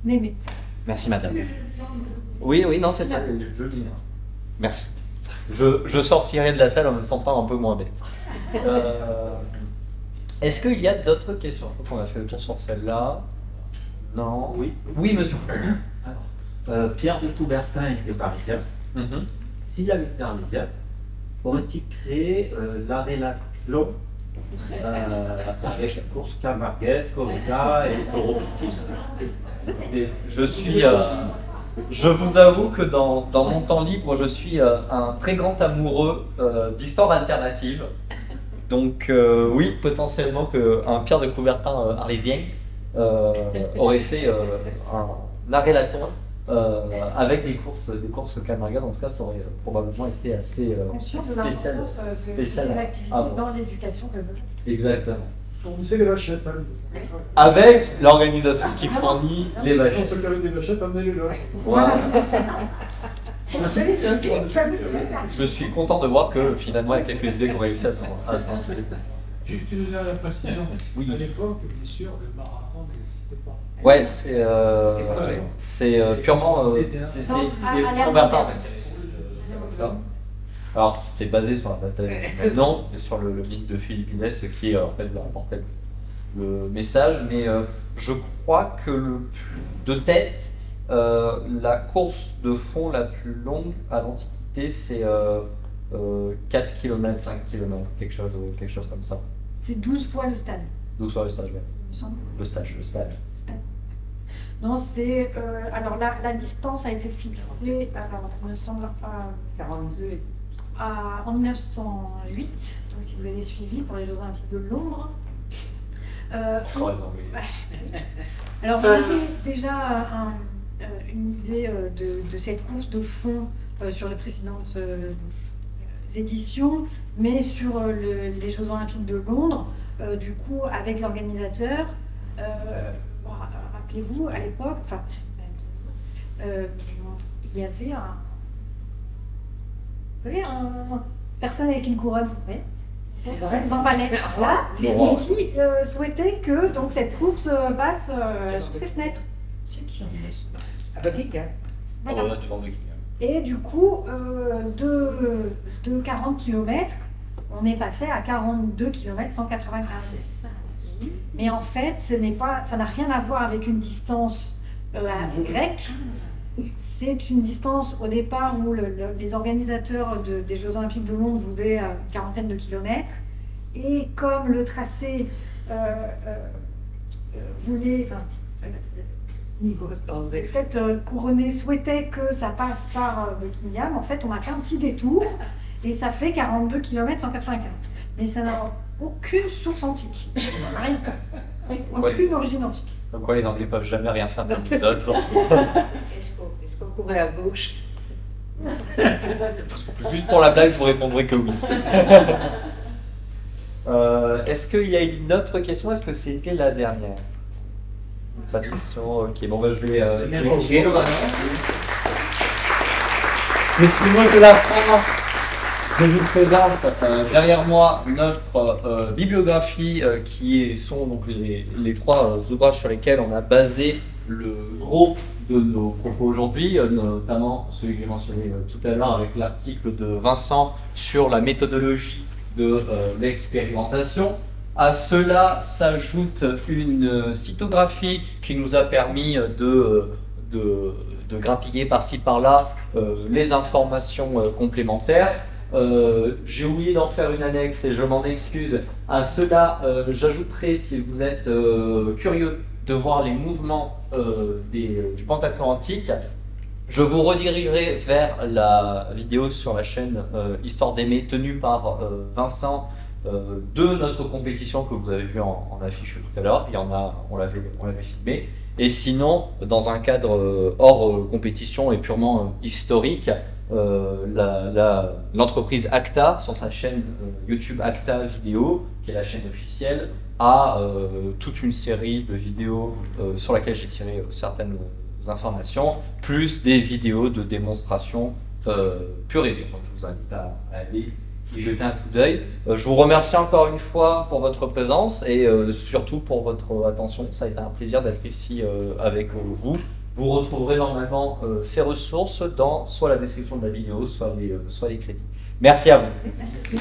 Némée. Merci, madame. Oui, non, c'est ça. Merci. Je sortirai de la salle en me sentant un peu moins bête. Est-ce qu'il y a d'autres questions? Je crois qu'on a fait le tour sur celle-là. Non. Oui, monsieur. Pierre de Coubertin était parisien. S'il avait été parisien, aurait-il créé l'arrêt Laclon avec la course Camarguez, Corrida et Europécine? Je vous avoue que dans mon temps libre, je suis un très grand amoureux d'histoire alternative. Donc oui, potentiellement qu'un Pierre de Coubertin arisien aurait fait un arrêt latin avec des courses Camargue, en tout cas, ça aurait probablement été assez Conscient de spécial. l'importance de spécial. ces activités Ah bon. dans l'éducation que veut. Exactement. Fournissez les vachettes, hein. Avec l'organisation qui fournit les On vachettes. se carré des vachettes, amenez-les là. Voilà. Vous avez suivi, vous avez suivi. Je suis content de voir que finalement, il y a quelques idées qui ont réussi à s'introduire. Juste une dernière précision. Oui. À l'époque, bien sûr, le marathon n'existait pas. Ouais, c'est purement c'est Convertin en fait. Ça. Alors c'est basé sur la bataille maintenant et sur le mythe de Philippe Inès qui en fait apportait le message, mais je crois que de tête la course de fond la plus longue à l'Antiquité c'est 4 km, 5 km, quelque chose comme ça. C'est 12 fois le stade, 12 fois le stage, ouais. il me semble. Le stage. Non, c'était. Alors la distance a été fixée il me semble, 42. en 1908, donc si vous avez suivi pour les Jeux Olympiques de Londres. Alors vous avez déjà une idée de cette course de fond sur les précédentes éditions, mais sur les Jeux Olympiques de Londres, du coup avec l'organisateur. Rappelez-vous, à l'époque, il y avait une personne avec une couronne, en palais, voilà, et qui souhaitait que donc, cette course passe sous ses fenêtres. C'est qui en est à Buckingham. Voilà. Et du coup, de 40 km, on est passé à 42 km 195. Mais en fait, ça n'a rien à voir avec une distance grecque. C'est une distance au départ où les organisateurs des Jeux Olympiques de Londres voulaient une quarantaine de kilomètres. Et comme le tracé voulait... En fait, Couronné souhaitait que ça passe par Buckingham. En fait, on a fait un petit détour et ça fait 42 km 195. Mais ça n'a aucune source antique. Rien. Aucune origine antique. Comme quoi les Anglais peuvent jamais rien faire comme les autres. Est-ce qu'on courait à gauche? Juste pour la blague, je vous répondrai que oui. Est-ce qu'il y a une autre question? Est-ce que c'était la dernière? Pas de question. Ok, bon, je vais. Excusez-moi de la France. Je vous présente derrière moi notre bibliographie qui sont donc les trois ouvrages sur lesquels on a basé le gros de nos propos aujourd'hui, notamment celui que j'ai mentionné tout à l'heure avec l'article de Vincent sur la méthodologie de l'expérimentation. À cela s'ajoute une cytographie qui nous a permis de grappiller par-ci par-là les informations complémentaires. J'ai oublié d'en faire une annexe et je m'en excuse. À cela, j'ajouterai, si vous êtes curieux de voir les mouvements du pentathlon antique, je vous redirigerai vers la vidéo sur la chaîne Histoire d'aimer tenue par Vincent de notre compétition que vous avez vu en affiche tout à l'heure. On l'avait filmé. Et sinon, dans un cadre hors compétition et purement historique, l'entreprise Acta, sur sa chaîne YouTube Acta Vidéo, qui est la chaîne officielle, a toute une série de vidéos sur laquelle j'ai tiré certaines informations, plus des vidéos de démonstration pure et dure. Donc je vous invite à aller y jeter un coup d'œil. Je vous remercie encore une fois pour votre présence et surtout pour votre attention. Ça a été un plaisir d'être ici avec vous. Vous retrouverez normalement ces ressources dans soit la description de la vidéo, soit les crédits. Merci à vous.